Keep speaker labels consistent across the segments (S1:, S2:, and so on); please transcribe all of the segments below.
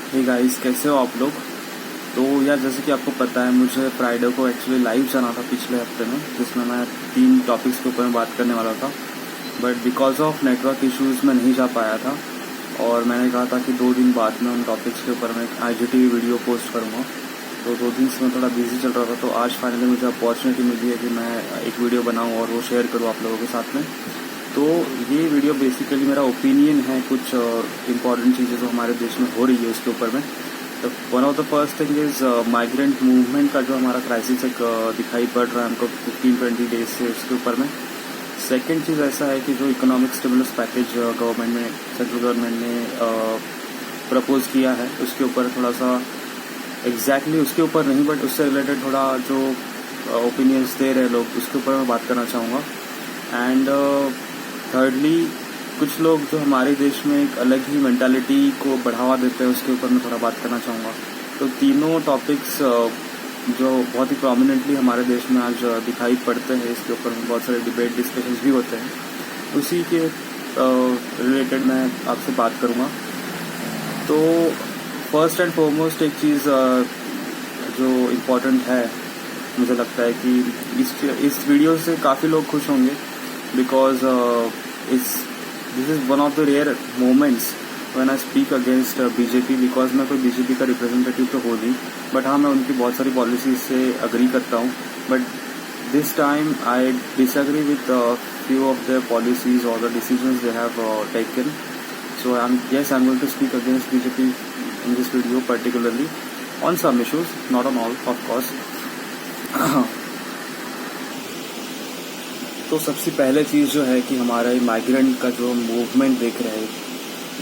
S1: Hey guys, कैसे हो आप लोग। तो यार, जैसे कि आपको पता है, मुझे फ्राइडे को एक्चुअली लाइव जाना था पिछले हफ्ते में, जिसमें मैं 3 टॉपिक्स के ऊपर में बात करने वाला था। But because of network issues मैं नहीं जा पाया था, और मैंने कहा था कि 2 दिन बाद में उन टॉपिक्स के ऊपर मैं एक IGTV वीडियो पोस्ट करूँगा। तो 2 दिन से मैं थोड़ा बिजी चल रहा था, तो आज फाइनली मुझे अपॉर्चुनिटी मिली है कि मैं एक वीडियो बनाऊँ और वो शेयर करूँ आप लोगों के साथ में। तो ये वीडियो बेसिकली मेरा ओपिनियन है कुछ इम्पॉर्टेंट चीज़ें जो हमारे देश में हो रही है उसके ऊपर में। तो one of the first thing is migrant movement का जो हमारा क्राइसिस एक दिखाई पड़ रहा है हमको 15-20 डेज से, उसके ऊपर में। सेकेंड चीज़ ऐसा है कि जो इकोनॉमिक स्टिमुलस पैकेज गवर्नमेंट ने, सेंट्रल गवर्नमेंट ने प्रपोज किया है, उसके ऊपर थोड़ा सा एग्जैक्टली उसके ऊपर नहीं, बट उससे रिलेटेड थोड़ा जो ओपिनियंस दे रहे लोग, उसके ऊपर मैं बात करना चाहूँगा। एंड थर्डली, कुछ लोग जो हमारे देश में एक अलग ही मेंटालिटी को बढ़ावा देते हैं, उसके ऊपर मैं थोड़ा बात करना चाहूँगा। तो तीनों टॉपिक्स जो बहुत ही प्रोमिनेंटली हमारे देश में आज दिखाई पड़ते हैं, इसके ऊपर बहुत सारे डिबेट डिस्कशंस भी होते हैं, उसी के रिलेटेड मैं आपसे बात करूँगा। तो फर्स्ट एंड फॉरमोस्ट एक चीज़ जो इम्पोर्टेंट है, मुझे लगता है कि इस वीडियो से काफ़ी लोग खुश होंगे, because this is one of the rare moments when I speak against BJP. Because मैं कोई बीजेपी का रिप्रेजेंटेटिव तो हो नहीं, बट हाँ, मैं उनकी बहुत सारी पॉलिसीज से अग्री करता हूँ। But this time I disagree with few of their policies और the decisions they have taken. So I'm going to speak against BJP in this video, particularly on some issues, not on all, of course. तो सबसे पहले चीज़ जो है कि हमारा migrant का जो मूवमेंट देख रहे हैं,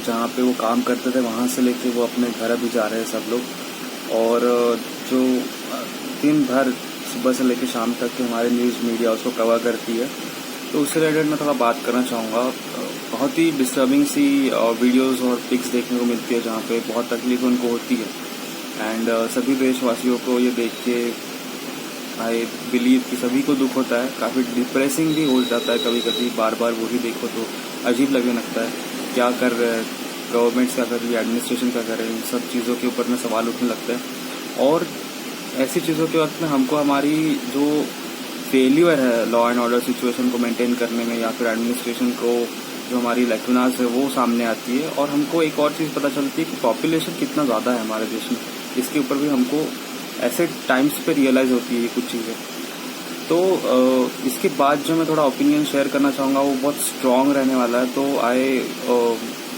S1: जहाँ पे वो काम करते थे वहाँ से लेके वो अपने घर अभी जा रहे हैं सब लोग, और जो दिन भर सुबह से लेके शाम तक के हमारे न्यूज़ मीडिया उसको कवर करती है, तो उससे रिलेटेड मैं थोड़ा बात करना चाहूँगा। बहुत ही डिस्टर्बिंग सी वीडियोस और पिक्स देखने को मिलती है, जहाँ पे बहुत तकलीफ उनको होती है। एंड सभी देशवासियों को ये देख के आई बिलीव कि सभी को दुख होता है, काफ़ी डिप्रेसिंग भी हो जाता है कभी कभी। बार बार वही देखो तो अजीब लगने लगता है, क्या कर रहे हैं गवर्नमेंट्स, क्या कर रही है एडमिनिस्ट्रेशन, क्या कर रहे हैं, इन सब चीज़ों के ऊपर में सवाल उठने लगते हैं। और ऐसी चीज़ों के वक्त में हमको हमारी जो फेल्यूर है लॉ एंड ऑर्डर सिचुएशन को मेंटेन करने में, या फिर एडमिनिस्ट्रेशन को जो हमारी लैक्यूनास है वो सामने आती है। और हमको एक और चीज़ पता चलती है कि पॉपुलेशन कितना ज़्यादा है हमारे देश में, इसके ऊपर भी हमको ऐसे टाइम्स पे रियलाइज़ होती है कुछ चीज़ें। तो इसके बाद जो मैं थोड़ा ओपिनियन शेयर करना चाहूँगा वो बहुत स्ट्रॉन्ग रहने वाला है। तो आई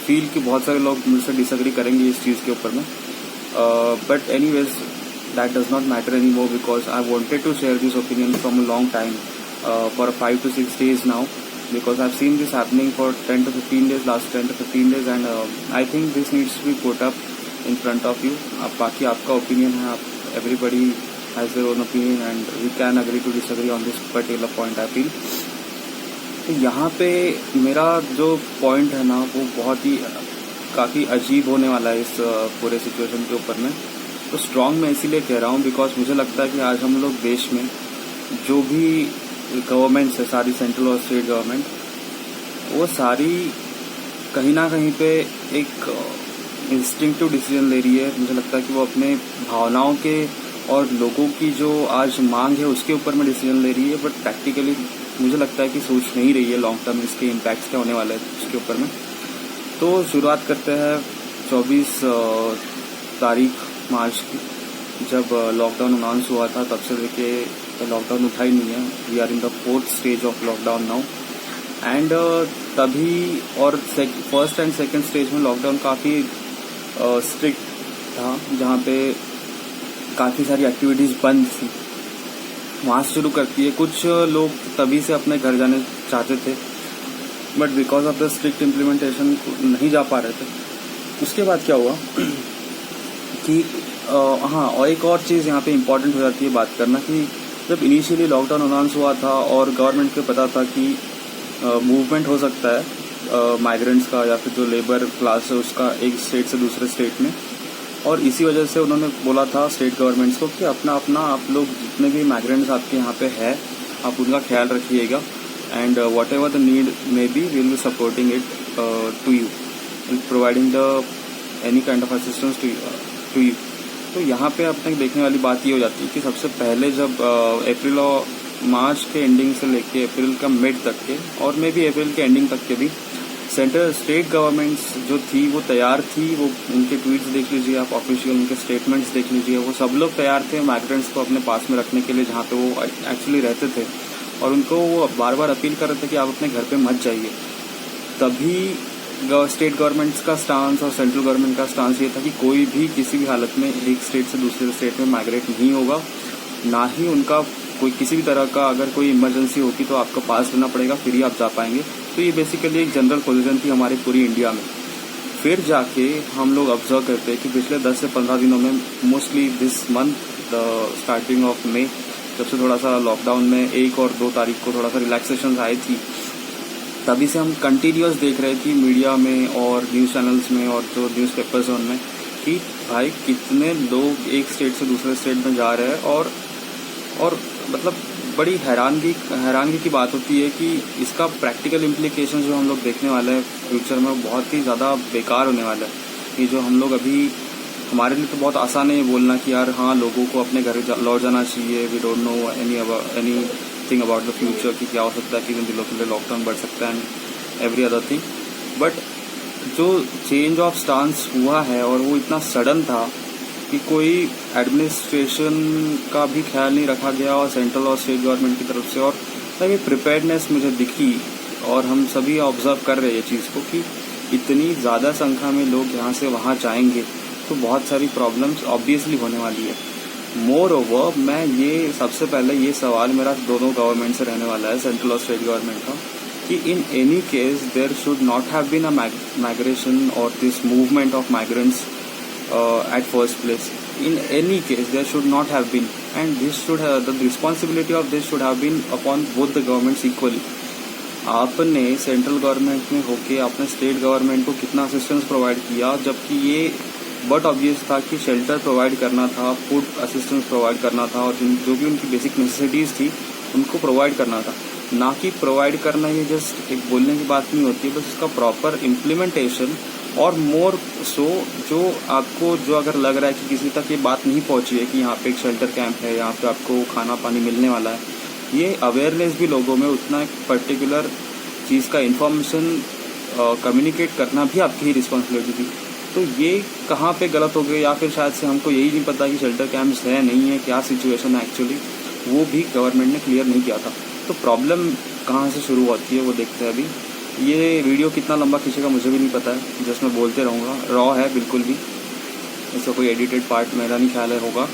S1: फील कि बहुत सारे लोग मुझसे डिसएग्री करेंगे इस चीज़ के ऊपर में, but anyways that does not matter anymore, because I wanted to share this opinion from a long time, for 5 to 6 days now, because I've seen this happening for 10 to 15 days, last 10 to 15 days, and I think this needs to be put up in front of you. अब बाकी आपका opinion है, आप everybody has their own opinion and we can agree to disagree on this particular point, I feel. तो यहाँ पे मेरा जो पॉइंट है ना, वो बहुत ही काफ़ी अजीब होने वाला है इस पूरे सिचुएशन के ऊपर में। तो स्ट्रॉन्ग मैं इसीलिए कह रहा हूँ बिकॉज मुझे लगता है कि आज हम लोग देश में जो भी गवर्नमेंट्स है, सारी सेंट्रल और स्टेट गवर्नमेंट, वो सारी कहीं ना कहीं पे एक इंस्टिंक्टिव डिसीजन ले रही है। मुझे लगता है कि वो अपने भावनाओं के और लोगों की जो आज मांग है उसके ऊपर में डिसीजन ले रही है, बट प्रैक्टिकली मुझे लगता है कि सोच नहीं रही है लॉन्ग टर्म इसके इम्पैक्ट्स क्या होने वाले हैं उसके ऊपर में। तो शुरुआत करते हैं 24 तारीख मार्च की, जब लॉकडाउन अनाउंस हुआ था, तब से लेके लॉकडाउन उठा ही नहीं है। We are in the 4th stage of lockdown now, and तभी और फर्स्ट एंड सेकंड स्टेज में लॉकडाउन काफ़ी स्ट्रिक्ट था, जहाँ पे काफ़ी सारी एक्टिविटीज़ बंद थी। वहाँ से शुरू करती है, कुछ लोग तभी से अपने घर जाने चाहते थे, but because of the strict implementation नहीं जा पा रहे थे। उसके बाद क्या हुआ कि हाँ, और एक और चीज़ यहाँ पे इम्पॉर्टेंट हो जाती है बात करना, कि जब इनिशियली लॉकडाउन अनाउंस हुआ था और गवर्नमेंट को पता था कि मूवमेंट हो सकता है माइग्रेंट्स का, या फिर जो लेबर क्लास है उसका, एक स्टेट से दूसरे स्टेट में, और इसी वजह से उन्होंने बोला था स्टेट गवर्नमेंट्स को कि अपना अपना आप लोग जितने भी माइग्रेंट्स आपके यहाँ पे है, आप उनका ख्याल रखिएगा, and whatever the need may be, we will be supporting it to you, providing the any kind of assistance to you. तो यहाँ पे अब तक देखने वाली बात ये हो जाती है कि सबसे पहले जब अप्रैल और मार्च के एंडिंग से लेके अप्रैल का मिड तक के और मे भी अप्रैल के एंडिंग तक के भी सेंट्रल स्टेट गवर्नमेंट्स जो थी वो तैयार थी। वो उनके ट्वीट्स देख लीजिए आप, ऑफिशियल उनके स्टेटमेंट्स देख लीजिए, वो सब लोग तैयार थे माइग्रेंट्स को अपने पास में रखने के लिए जहाँ पे वो एक्चुअली रहते थे, और उनको वो बार बार अपील कर रहे थे कि आप अपने घर पे मत जाइए। तभी स्टेट गवर्नमेंट्स का स्टांस और सेंट्रल गवर्नमेंट का स्टांस ये था कि कोई भी किसी भी हालत में एक स्टेट से दूसरे स्टेट में माइग्रेट नहीं होगा, ना ही उनका कोई किसी भी तरह का अगर कोई इमरजेंसी होगी तो आपको पास लेना पड़ेगा, फिर ही आप जा पाएंगे। तो ये बेसिकली एक जनरल पोजीशन थी हमारी पूरी इंडिया में। फिर जाके हम लोग ऑब्जर्व करते हैं कि पिछले 10 से 15 दिनों में, mostly this month the starting of May, जब से थोड़ा सा लॉकडाउन में 1 और 2 तारीख को थोड़ा सा रिलैक्सेशन आई थी, तभी से हम कंटिन्यूअस देख रहे हैं कि मीडिया में और न्यूज़ चैनल्स में और जो न्यूज़ पेपर्स हैं उनमें कि भाई कितने लोग एक स्टेट से दूसरे स्टेट में जा रहे हैं। और मतलब बड़ी हैरानगी की बात होती है कि इसका प्रैक्टिकल इम्प्लीकेशन जो हम लोग देखने वाले हैं फ्यूचर में बहुत ही ज़्यादा बेकार होने वाला है। ये जो हम लोग अभी, हमारे लिए तो बहुत आसान है ये बोलना कि यार हाँ लोगों को अपने घर लौट जाना चाहिए, we don't know anything about the future कि क्या हो सकता है, कि दिनों के लिए लॉकडाउन बढ़ सकता है and every other thing. But जो चेंज ऑफ स्टांस हुआ है और वो इतना सडन था कि कोई एडमिनिस्ट्रेशन का भी ख्याल नहीं रखा गया और सेंट्रल और स्टेट गवर्नमेंट की तरफ से, और ये प्रिपेयर्डनेस मुझे दिखी और हम सभी ऑब्जर्व कर रहे हैं ये चीज़ को कि इतनी ज़्यादा संख्या में लोग यहाँ से वहाँ जाएंगे तो बहुत सारी प्रॉब्लम्स ऑब्वियसली होने वाली है। मोर ओवर मैं ये सबसे पहले ये सवाल मेरा दोनों गवर्नमेंट से रहने वाला है, सेंट्रल और स्टेट गवर्नमेंट का, कि in any case there should not have been a migration और this movement of migrants at first place. In any case there should not have been, and this should have, the responsibility of this should have been upon both the governments equally. आपने central government में होके आपने state government को कितना assistance provide किया, जबकि ये but obvious था कि शेल्टर प्रोवाइड करना था, फूड असिस्टेंस प्रोवाइड करना था, और जो भी उनकी बेसिक नेसेसिटीज़ थी उनको प्रोवाइड करना था। ना कि प्रोवाइड करना ये जस्ट एक बोलने की बात नहीं होती है, बस इसका प्रॉपर इम्प्लीमेंटेशन। और मोर सो जो आपको, जो अगर लग रहा है कि किसी तक ये बात नहीं पहुंची है कि यहाँ पे एक शेल्टर कैंप है, यहाँ पे आपको खाना पानी मिलने वाला है, ये अवेयरनेस भी लोगों में उतना एक पर्टिकुलर चीज़ का इन्फॉर्मेशन कम्युनिकेट करना भी आपकी ही रिस्पॉन्सिबिलिटी थी। तो ये कहाँ पे गलत हो गया, या फिर शायद से हमको यही नहीं पता कि शेल्टर कैंप्स है नहीं है, क्या सिचुएशन है एक्चुअली, वो भी गवर्नमेंट ने क्लियर नहीं किया था। तो प्रॉब्लम कहाँ से शुरू होती है वो देखते हैं अभी। ये वीडियो कितना लंबा खींचेगा मुझे भी नहीं पता है, जस्ट मैं बोलते रहूँगा, रॉ है बिल्कुल भी, इसका कोई एडिटेड पार्ट मेरा नहीं ख्याल है होगा।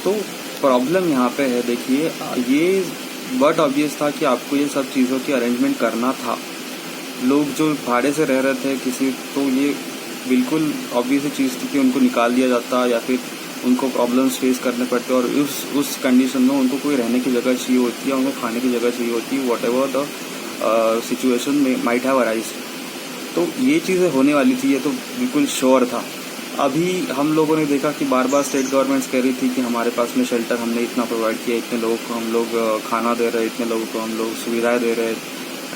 S1: तो प्रॉब्लम यहाँ पे है, देखिए ये बट ऑब्वियस था कि आपको ये सब चीज़ों की अरेंजमेंट करना था। लोग जो भाड़े से रह रहे थे किसी, तो ये बिल्कुल ऑब्वियस चीज़ थी कि उनको निकाल दिया जाता या फिर उनको प्रॉब्लम्स फेस करने पड़ते, और उस कंडीशन में उनको कोई रहने की जगह चाहिए होती है, उनको खाने की जगह चाहिए होती है, वॉट एवर द सिचुएशन में माइट हैव अराइज। तो ये चीज़ें होने वाली थी, ये तो बिल्कुल श्योर था। अभी हम लोगों ने देखा कि बार बार स्टेट गवर्नमेंट्स कह रही थी कि हमारे पास में शेल्टर हमने इतना प्रोवाइड किया, इतने लोगों को हम लोग खाना दे रहे हैं, इतने लोगों को हम लोग सुविधाएं दे रहे हैं,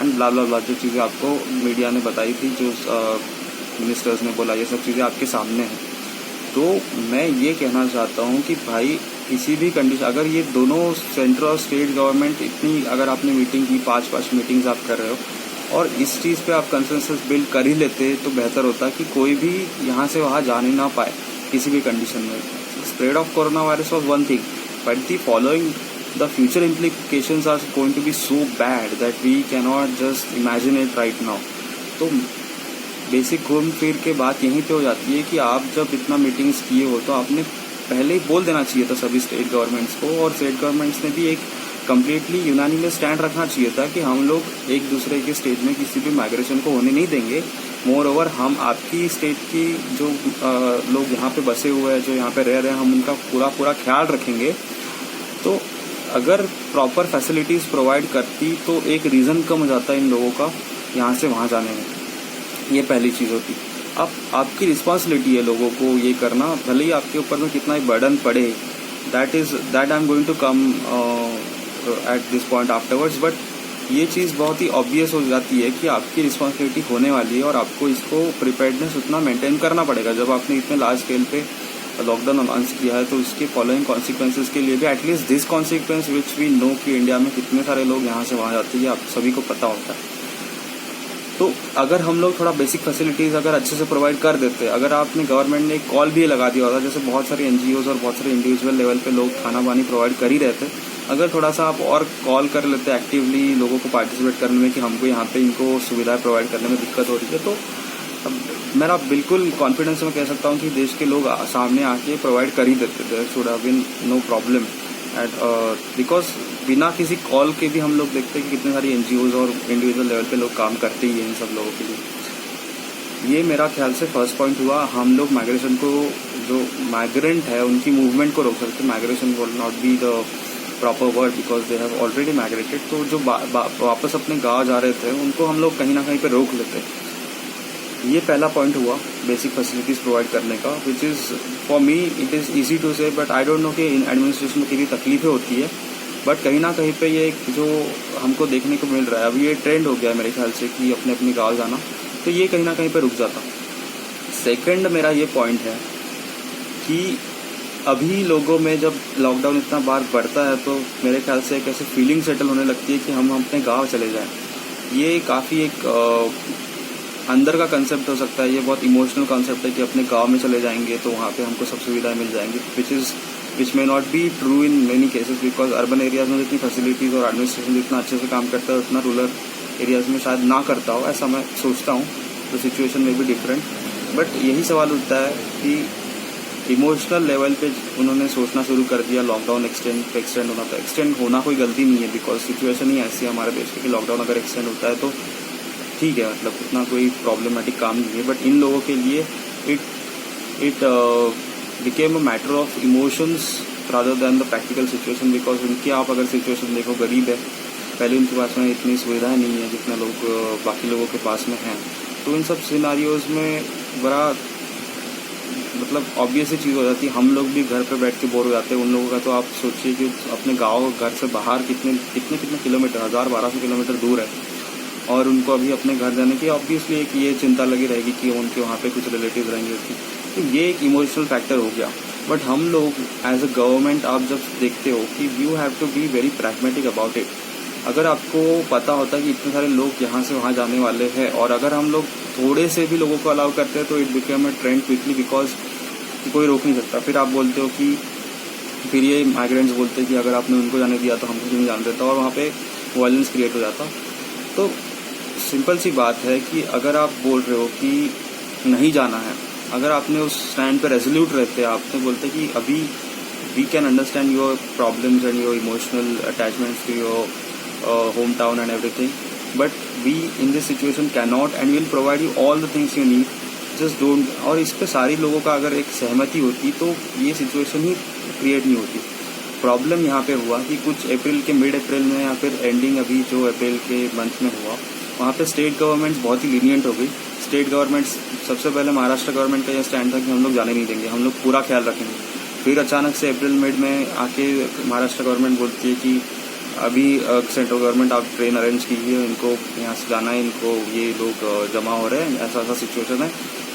S1: एंड ब्ला ब्ला ब्ला, जो चीज़ें आपको मीडिया ने बताई थी, जो मिनिस्टर्स ने बोला, ये सब चीज़ें आपके सामने हैं। तो मैं ये कहना चाहता हूँ कि भाई किसी भी कंडीशन, अगर ये दोनों सेंट्रल और स्टेट गवर्नमेंट इतनी, अगर आपने मीटिंग की, 5 मिटिंग्स आप कर रहे हो और इस चीज़ पे आप कंसेंसस बिल्ड कर ही लेते तो बेहतर होता कि कोई भी यहाँ से वहाँ जाने ना पाए किसी भी कंडीशन में। Spread of corona virus was one thing, but the following the future implications are going to be so bad that we can not just imagine it right now. तो बेसिक घूम फिर के बात यहीं पे हो जाती है कि आप जब इतना मीटिंग्स किए हो तो आपने पहले ही बोल देना चाहिए था सभी स्टेट गवर्नमेंट्स को, और स्टेट गवर्नमेंट्स ने भी एक कम्प्लीटली यूनानिमस स्टैंड रखना चाहिए था कि हम लोग एक दूसरे के स्टेट में किसी भी माइग्रेशन को होने नहीं देंगे। मोर ओवर हम आपकी स्टेट की जो लोग यहाँ पे बसे हुए हैं, जो यहाँ पे रह रहे हैं, हम उनका पूरा ख्याल रखेंगे। तो अगर प्रॉपर फैसिलिटीज़ प्रोवाइड करती तो एक रीज़न कम हो जाता है इन लोगों का यहाँ से वहाँ जाने में। ये पहली चीज़ होती। अब आपकी रिस्पॉन्सिबिलिटी है लोगों को ये करना, भले ही आपके ऊपर में कितना ही बर्डन पड़े, that I am going to come at this point afterwards, but ये चीज़ बहुत ही ऑब्वियस हो जाती है कि आपकी रिस्पॉन्सिबिलिटी होने वाली है और आपको इसको प्रिपेयर्डनेस उतना मेंटेन करना पड़ेगा। जब आपने इतने लार्ज स्केल पे लॉकडाउन अनाउंस किया है तो इसके फॉलोइंग कॉन्सिक्वेंसेज के लिए भी at least this consequence which we know कि इंडिया में कितने सारे लोग यहाँ से वहाँ जाते हैं, आप सभी को पता होता है। तो अगर हम लोग थोड़ा बेसिक फैसिलिटीज़ अगर अच्छे से प्रोवाइड कर देते, अगर आपने गवर्नमेंट ने एक कॉल भी लगा दिया होता, जैसे बहुत सारे NGOs और बहुत सारे इंडिविजुअल लेवल पे लोग खाना पानी प्रोवाइड कर ही रहते, अगर थोड़ा सा आप और कॉल कर लेते एक्टिवली लोगों को पार्टिसिपेट करने में कि हमको यहाँ पे इनको सुविधाएं प्रोवाइड करने में दिक्कत हो रही है, तो मेरा बिल्कुल कॉन्फिडेंस में कह सकता हूँ कि देश के लोग सामने आके प्रोवाइड कर ही देते। There should have been no problem at because बिना किसी कॉल के भी हम लोग देखते हैं कि कितने सारी NGOs और इंडिविजुअल लेवल पे लोग काम करते ही हैं इन सब लोगों के लिए। ये मेरा ख्याल से फर्स्ट पॉइंट हुआ। हम लोग माइग्रेशन को, जो माइग्रेंट है उनकी मूवमेंट को रोक सकते। Migration will not be the proper word because they have already migrated. तो जो वापस अपने गाँव जा रहे थे उनको हम लोग कहीं ना कहीं पे रोक लेते। ये पहला पॉइंट हुआ बेसिक फैसिलिटीज़ प्रोवाइड करने का, which is for me it is easy to say, but I don't know कि इन एडमिनिस्ट्रेशन में कितनी तकलीफें होती है, बट कहीं ना कहीं पे ये जो हमको देखने को मिल रहा है, अभी ये ट्रेंड हो गया है मेरे ख्याल से कि अपने अपने गाँव जाना, तो ये कहीं ना कहीं पे रुक जाता। सेकंड मेरा ये पॉइंट है कि अभी लोगों में जब लॉकडाउन इतना बार बढ़ता है तो मेरे ख्याल से एक ऐसी फीलिंग सेटल होने लगती है कि हम अपने गाँव चले जाएँ। ये काफ़ी एक अंदर का कंसेप्ट हो सकता है, ये बहुत इमोशनल कंसेप्ट है कि अपने गांव में चले जाएंगे तो वहाँ पे हमको सब सुविधाएं मिल जाएंगी, which may not be true in many cases because urban areas में जितनी फैसिलिटीज़ और एडमिनिस्ट्रेशन जितना अच्छे से काम करता है उतना रूरल एरियाज में शायद ना करता हो, ऐसा मैं सोचता हूँ। तो सिचुएशन में भी डिफरेंट, बट यही सवाल उठता है कि इमोशनल लेवल पे उन्होंने सोचना शुरू कर दिया लॉकडाउन एक्सटेंड होना। तो एक्सटेंड होना कोई गलती नहीं है बिकॉज सिचुएशन ही ऐसी है हमारे देश की कि लॉकडाउन अगर एक्सटेंड होता है तो ठीक है, मतलब उतना कोई प्रॉब्लमेटिक काम नहीं है। बट इन लोगों के लिए it became a matter of emotions rather than the practical situation because उनकी आप अगर सिचुएशन देखो, गरीब है, पहले उनके पास में इतनी सुविधाएं नहीं है जितना लोग बाकी लोगों के पास में हैं। तो इन सब सिनारियोज में बड़ा मतलब ऑब्वियस ही चीज़ हो जाती है। हम लोग भी घर पे बैठ के बोर हो जाते हैं, उन लोगों का तो आप सोचिए कि अपने गाँव घर से बाहर कितने किलोमीटर, 1000-1200 किलोमीटर दूर है और उनको अभी अपने घर जाने की ऑब्वियसली एक ये चिंता लगी रहेगी कि उनके वहाँ पे कुछ रिलेटिव रहेंगे। तो ये एक इमोशनल फैक्टर हो गया। बट हम लोग एज अ गवर्नमेंट आप जब देखते हो कि you have to be very pragmatic about it. अगर आपको पता होता है कि इतने सारे लोग यहाँ से वहाँ जाने वाले हैं और अगर हम लोग थोड़े से भी लोगों को अलाउ करते हैं तो it become a trend quickly because कोई रोक नहीं सकता। फिर आप बोलते हो कि फिर ये माइग्रेंट्स बोलते हैं कि अगर आपने उनको जाने दिया तो हमको नहीं जाने देता और वहाँ पे वायलेंस क्रिएट हो जाता। तो सिंपल सी बात है कि अगर आप बोल रहे हो कि नहीं जाना है, अगर आपने उस स्टैंड पे रेजोल्यूट रहते, आपने बोलते कि अभी we can understand your problems and your emotional attachments to your home town and everything, but we in this situation can not and will provide you all the things you need, just don't. और इस पर सारी लोगों का अगर एक सहमति होती तो ये सिचुएशन ही क्रिएट नहीं होती। प्रॉब्लम यहाँ पे हुआ कि कुछ अप्रैल के मिड अप्रैल में या फिर एंडिंग अभी जो अप्रैल के मंथ में हुआ, वहाँ पे स्टेट गवर्नमेंट्स बहुत ही लीनियंट हो गई। स्टेट गवर्नमेंट्स, सबसे पहले महाराष्ट्र गवर्नमेंट का यह स्टैंड था कि हम लोग जाने नहीं देंगे, हम लोग पूरा ख्याल रखेंगे। फिर अचानक से अप्रैल मिड में आके महाराष्ट्र गवर्नमेंट बोलती है कि अभी सेंट्रल गवर्नमेंट आप ट्रेन अरेंज कीजिए, इनको यहाँ से जाना है, इनको ये लोग जमा हो रहे हैं, ऐसा ऐसा सिचुएशन है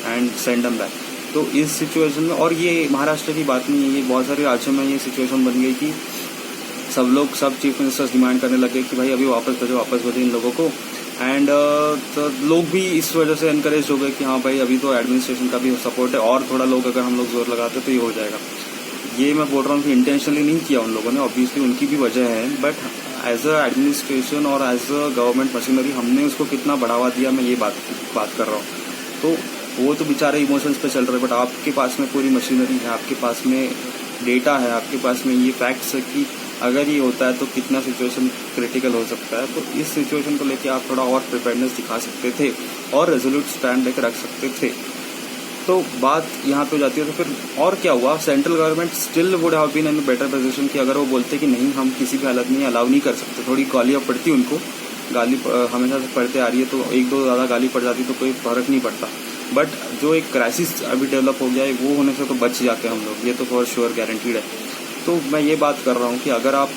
S1: एंड सेंड देम बैक। तो इस सिचुएशन में, और ये महाराष्ट्र की बात नहीं है, ये बहुत सारे राज्यों में ये सिचुएशन बन गई कि सब चीफ मिनिस्टर्स डिमांड करने लगे कि भाई अभी वापस भेजो इन लोगों को। एंड तो लोग भी इस वजह से इनकरेज हो गए कि हाँ भाई अभी तो एडमिनिस्ट्रेशन का भी सपोर्ट है और थोड़ा लोग अगर हम लोग जोर लगाते तो ये हो जाएगा। ये मैं बोल रहा हूँ कि इंटेंशनली नहीं किया उन लोगों ने, ऑब्वियसली उनकी भी वजह है, बट एज अ एडमिनिस्ट्रेशन और एज अ गवर्नमेंट मशीनरी हमने उसको कितना बढ़ावा दिया, मैं ये बात कर रहा हूँ। तो वो तो बेचारे इमोशंस पे चल रहे, बट आपके पास में पूरी मशीनरी है, आपके पास में डेटा है, आपके पास में ये फैक्ट्स है कि अगर ये होता है तो कितना सिचुएशन क्रिटिकल हो सकता है। तो इस सिचुएशन को लेके आप थोड़ा और प्रिपेयर्डनेस दिखा सकते थे और रेजोल्यूट स्टैंड लेकर रख सकते थे। तो बात यहाँ पे हो जाती है। तो फिर और क्या हुआ, central government still would have been in better position कि अगर वो बोलते कि नहीं हम किसी भी हालत में अलाउ नहीं कर सकते, थोड़ी गालियाँ पड़ती उनको, गाली हमेशा से पड़ते आ रही है, तो एक दो ज़्यादा गाली पड़ जाती तो कोई फर्क नहीं पड़ता। बट जो एक क्राइसिस अभी डेवलप हो गया है वो होने से तो बच जाते हैं हम लोग, ये तो फॉर श्योर गारंटीड है। तो मैं ये बात कर रहा हूँ कि अगर आप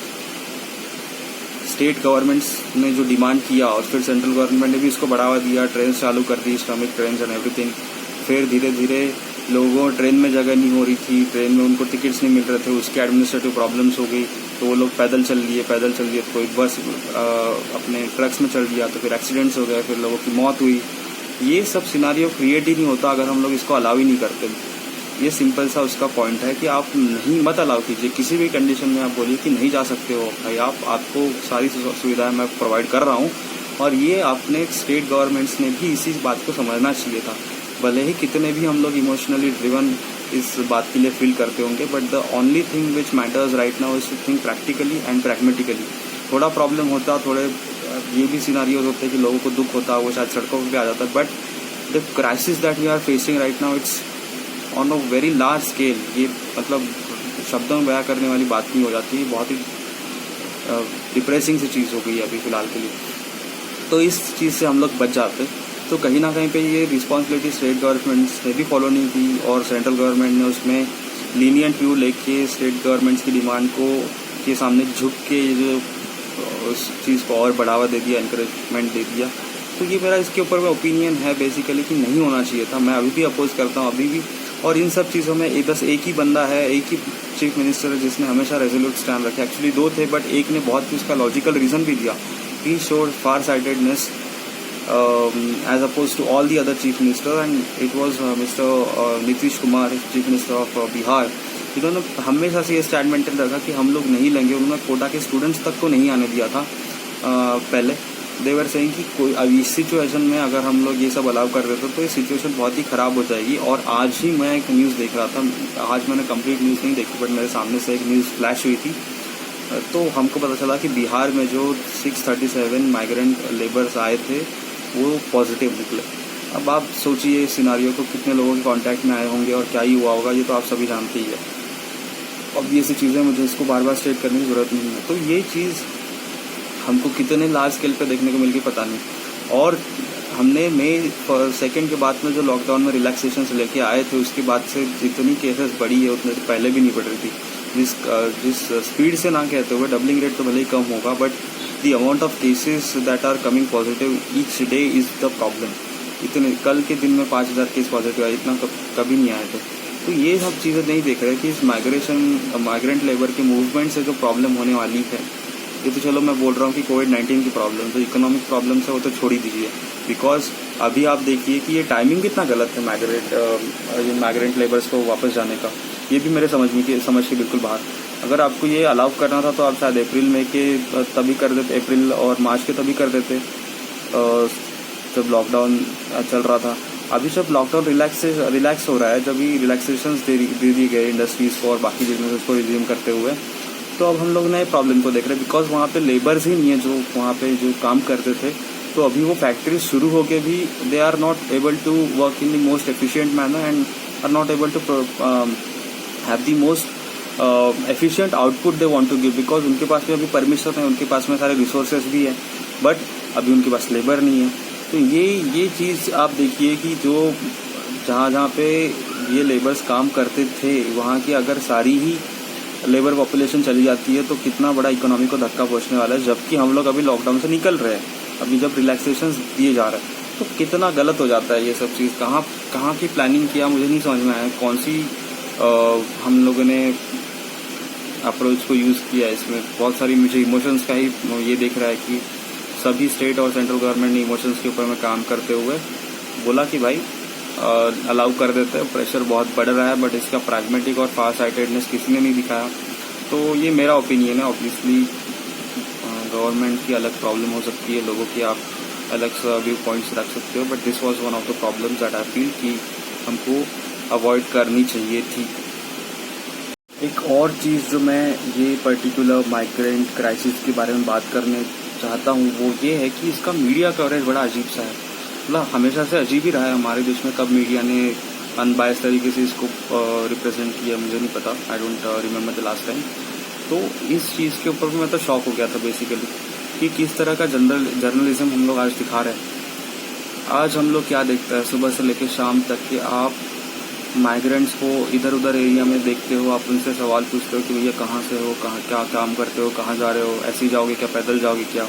S1: स्टेट गवर्नमेंट्स ने जो डिमांड किया और फिर सेंट्रल गवर्नमेंट ने भी इसको बढ़ावा दिया, ट्रेन चालू कर दी, श्रमिक ट्रेन एंड एवरीथिंग। फिर धीरे धीरे लोगों ट्रेन में जगह नहीं हो रही थी, ट्रेन में उनको टिकट्स नहीं मिल रहे थे, उसकी एडमिनिस्ट्रेटिव प्रॉब्लम्स हो गई, तो वो लोग पैदल चल लिए तो कोई बस अपने ट्रक्स में चल दिया, तो फिर एक्सीडेंट्स हो गए, फिर लोगों की मौत हुई। ये सब सिनारियो क्रिएट ही नहीं होता अगर हम लोग इसको अलाउ ही नहीं करते। ये सिंपल सा उसका पॉइंट है कि आप नहीं मत अलाउ कीजिए, किसी भी कंडीशन में आप बोलिए कि नहीं जा सकते हो भाई, आपको सारी सुविधाएं मैं प्रोवाइड कर रहा हूँ। और ये अपने स्टेट गवर्नमेंट्स ने भी इसी बात को समझना चाहिए था। भले ही कितने भी हम लोग इमोशनली ड्रिवन इस बात के लिए फील करते होंगे, but the only thing which matters right now is to think practically and pragmatically. थोड़ा प्रॉब्लम होता, थोड़े ये भी सिनारियोज होते हैं कि लोगों को दुख होता है, वो शायद सड़कों पर भी आ जाता है, but the crisis that we are facing right now it's on a very large scale. ये मतलब शब्दों में बयां करने वाली बात नहीं हो जाती, बहुत ही डिप्रेसिंग सी चीज़ हो गई है अभी फ़िलहाल के लिए। तो इस चीज़ से हम लोग बच जाते, तो कहीं ना कहीं पे ये रिस्पॉन्सिबिलिटी स्टेट गवर्नमेंट्स ने भी फॉलो नहीं की और सेंट्रल गवर्नमेंट ने उसमें लीनियंट व्यू लेके स्टेट गवर्नमेंट्स की डिमांड को के सामने झुक के जो उस चीज़ को और बढ़ावा दे दिया, एनकरेजमेंट दे दिया। तो ये मेरा इसके ऊपर में ओपिनियन है बेसिकली कि नहीं होना चाहिए था। मैं अभी भी अपोज करता हूँ, अभी भी। और इन सब चीज़ों में बस एक ही बंदा है, एक ही चीफ मिनिस्टर है जिसने हमेशा रेजोल्यूट स्टैंड रखे। एक्चुअली दो थे, बट एक ने बहुत ही उसका लॉजिकल रीज़न भी दिया। He showed far sightedness as opposed to all the other chief minister, and it was Mr. Nitish Kumar, chief minister of Bihar. इन्होंने हमेशा से ये स्टैंड मेंटेन रखा कि हम लोग नहीं लेंगे। उन्होंने कोटा के स्टूडेंट्स तक को नहीं आने दिया था पहले। देवर सेइंग कि कोई अब इस सिचुएशन में अगर हम लोग ये सब अलाउ कर देते तो ये सिचुएशन बहुत ही ख़राब हो जाएगी। और आज ही मैं एक न्यूज़ देख रहा था, आज मैंने कंप्लीट न्यूज़ नहीं देखी, बट मेरे सामने से एक न्यूज़ फ्लैश हुई थी, तो हमको पता चला कि बिहार में जो 637 माइग्रेंट लेबर्स आए थे वो पॉजिटिव निकले। अब आप सोचिए सिनारियो को, कितने लोगों के कांटेक्ट में आए होंगे और क्या ही हुआ होगा, ये तो आप सभी जानते ही है। अब ये सी चीज़ें मुझे इसको बार बार स्टेट करने की ज़रूरत नहीं है। तो ये चीज़ हमको कितने लार्ज स्केल पे देखने को मिल गई पता नहीं। और हमने मई 2 के बाद में जो लॉकडाउन में रिलैक्सेशन से लेके आए थे, उसके बाद से जितनी केसेस बढ़ी है उतने तो पहले भी नहीं बढ़ रही थी। जिस स्पीड से ना कहते हुए डबलिंग रेट तो भले ही कम होगा, but the amount of cases that are coming positive each day is the problem। इतने कल के दिन में 5000 केस पॉजिटिव आए, इतना कभी नहीं आए थे। तो ये सब चीज़ें नहीं देख रहे कि इस माइग्रेंट लेबर के मूवमेंट से जो प्रॉब्लम होने वाली है, ये तो चलो मैं बोल रहा हूँ कि कोविड-19 की प्रॉब्लम, जो इकोनॉमिक प्रॉब्लम है वो तो छोड़ ही दीजिए। बिकॉज अभी आप देखिए कि ये टाइमिंग कितना गलत है माइग्रेंट लेबर्स को वापस जाने का। ये भी मेरे समझ के बिल्कुल बाहर। अगर आपको ये अलाउ करना था तो आप शायद अप्रैल मई के तभी कर देते, अप्रैल और मार्च के तभी कर देते जब लॉकडाउन चल रहा था। अभी जब लॉकडाउन रिलैक्स हो रहा है, जब भी रिलैक्सेशंस दे दिए गए इंडस्ट्रीज़ को और बाकी बिजनेस को रिज्यूम करते हुए, तो अब हम लोग नए प्रॉब्लम को देख रहे हैं। बिकॉज वहाँ पे लेबर्स ही नहीं है जो वहाँ पे जो काम करते थे। तो अभी वो फैक्ट्रीज शुरू होके भी they are not able to work in the most efficient manner and are not able to have the most efficient output they want to give. Because उनके पास में अभी परमिशन है, उनके पास में सारे रिसोर्सेज भी है, बट अभी उनके पास लेबर नहीं है। तो ये चीज़ आप देखिए कि जो जहाँ पे ये लेबर्स काम करते थे, वहाँ की अगर सारी ही लेबर पॉपुलेशन चली जाती है तो कितना बड़ा इकोनॉमी को धक्का पहुँचने वाला है। जबकि हम लोग अभी लॉकडाउन से निकल रहे हैं, अभी जब रिलैक्सेशन दिए जा रहे हैं, तो कितना गलत हो जाता है ये सब चीज़। कहाँ की प्लानिंग किया मुझे नहीं समझ में आया, कौन सी हम लोगों ने अप्रोच को यूज़ किया है। इसमें बहुत सारी मुझे इमोशंस का ही ये देख रहा है कि सभी स्टेट और सेंट्रल गवर्नमेंट ने इमोशंस के ऊपर में काम करते हुए बोला कि भाई अलाउ कर देते हैं। प्रेशर बहुत बढ़ रहा है, बट इसका प्रैग्मेटिक और फार साइटेडनेस किसी ने नहीं दिखाया। तो ये मेरा ओपिनियन है। ऑब्वियसली गवर्नमेंट की अलग प्रॉब्लम हो सकती है, लोगों की आप अलग व्यू पॉइंट्स रख सकते हो, but this was one of the problems that I feel कि हमको अवॉइड करनी चाहिए थी। एक और चीज़ जो मैं ये पर्टिकुलर माइग्रेंट क्राइसिस के बारे में बात करने चाहता हूँ वो ये है कि इसका मीडिया कवरेज बड़ा अजीब सा है। मतलब हमेशा से अजीब ही रहा है हमारे देश में। कब मीडिया ने अनबायस तरीके से इसको रिप्रेजेंट किया मुझे नहीं पता, I don't remember the last time. तो इस चीज़ के ऊपर मैं तो शॉक हो गया था बेसिकली कि किस तरह का जर्नलिज्म हम लोग आज दिखा रहे हैं। आज हम लोग क्या देखते हैं, सुबह से लेकर शाम तक कि आप माइग्रेंट्स को इधर उधर एरिया में देखते हो, आप उनसे सवाल पूछते हो कि भैया कहाँ से हो, कहाँ क्या काम करते हो, कहाँ जा रहे हो, ऐसे ही जाओगे क्या, पैदल जाओगे क्या।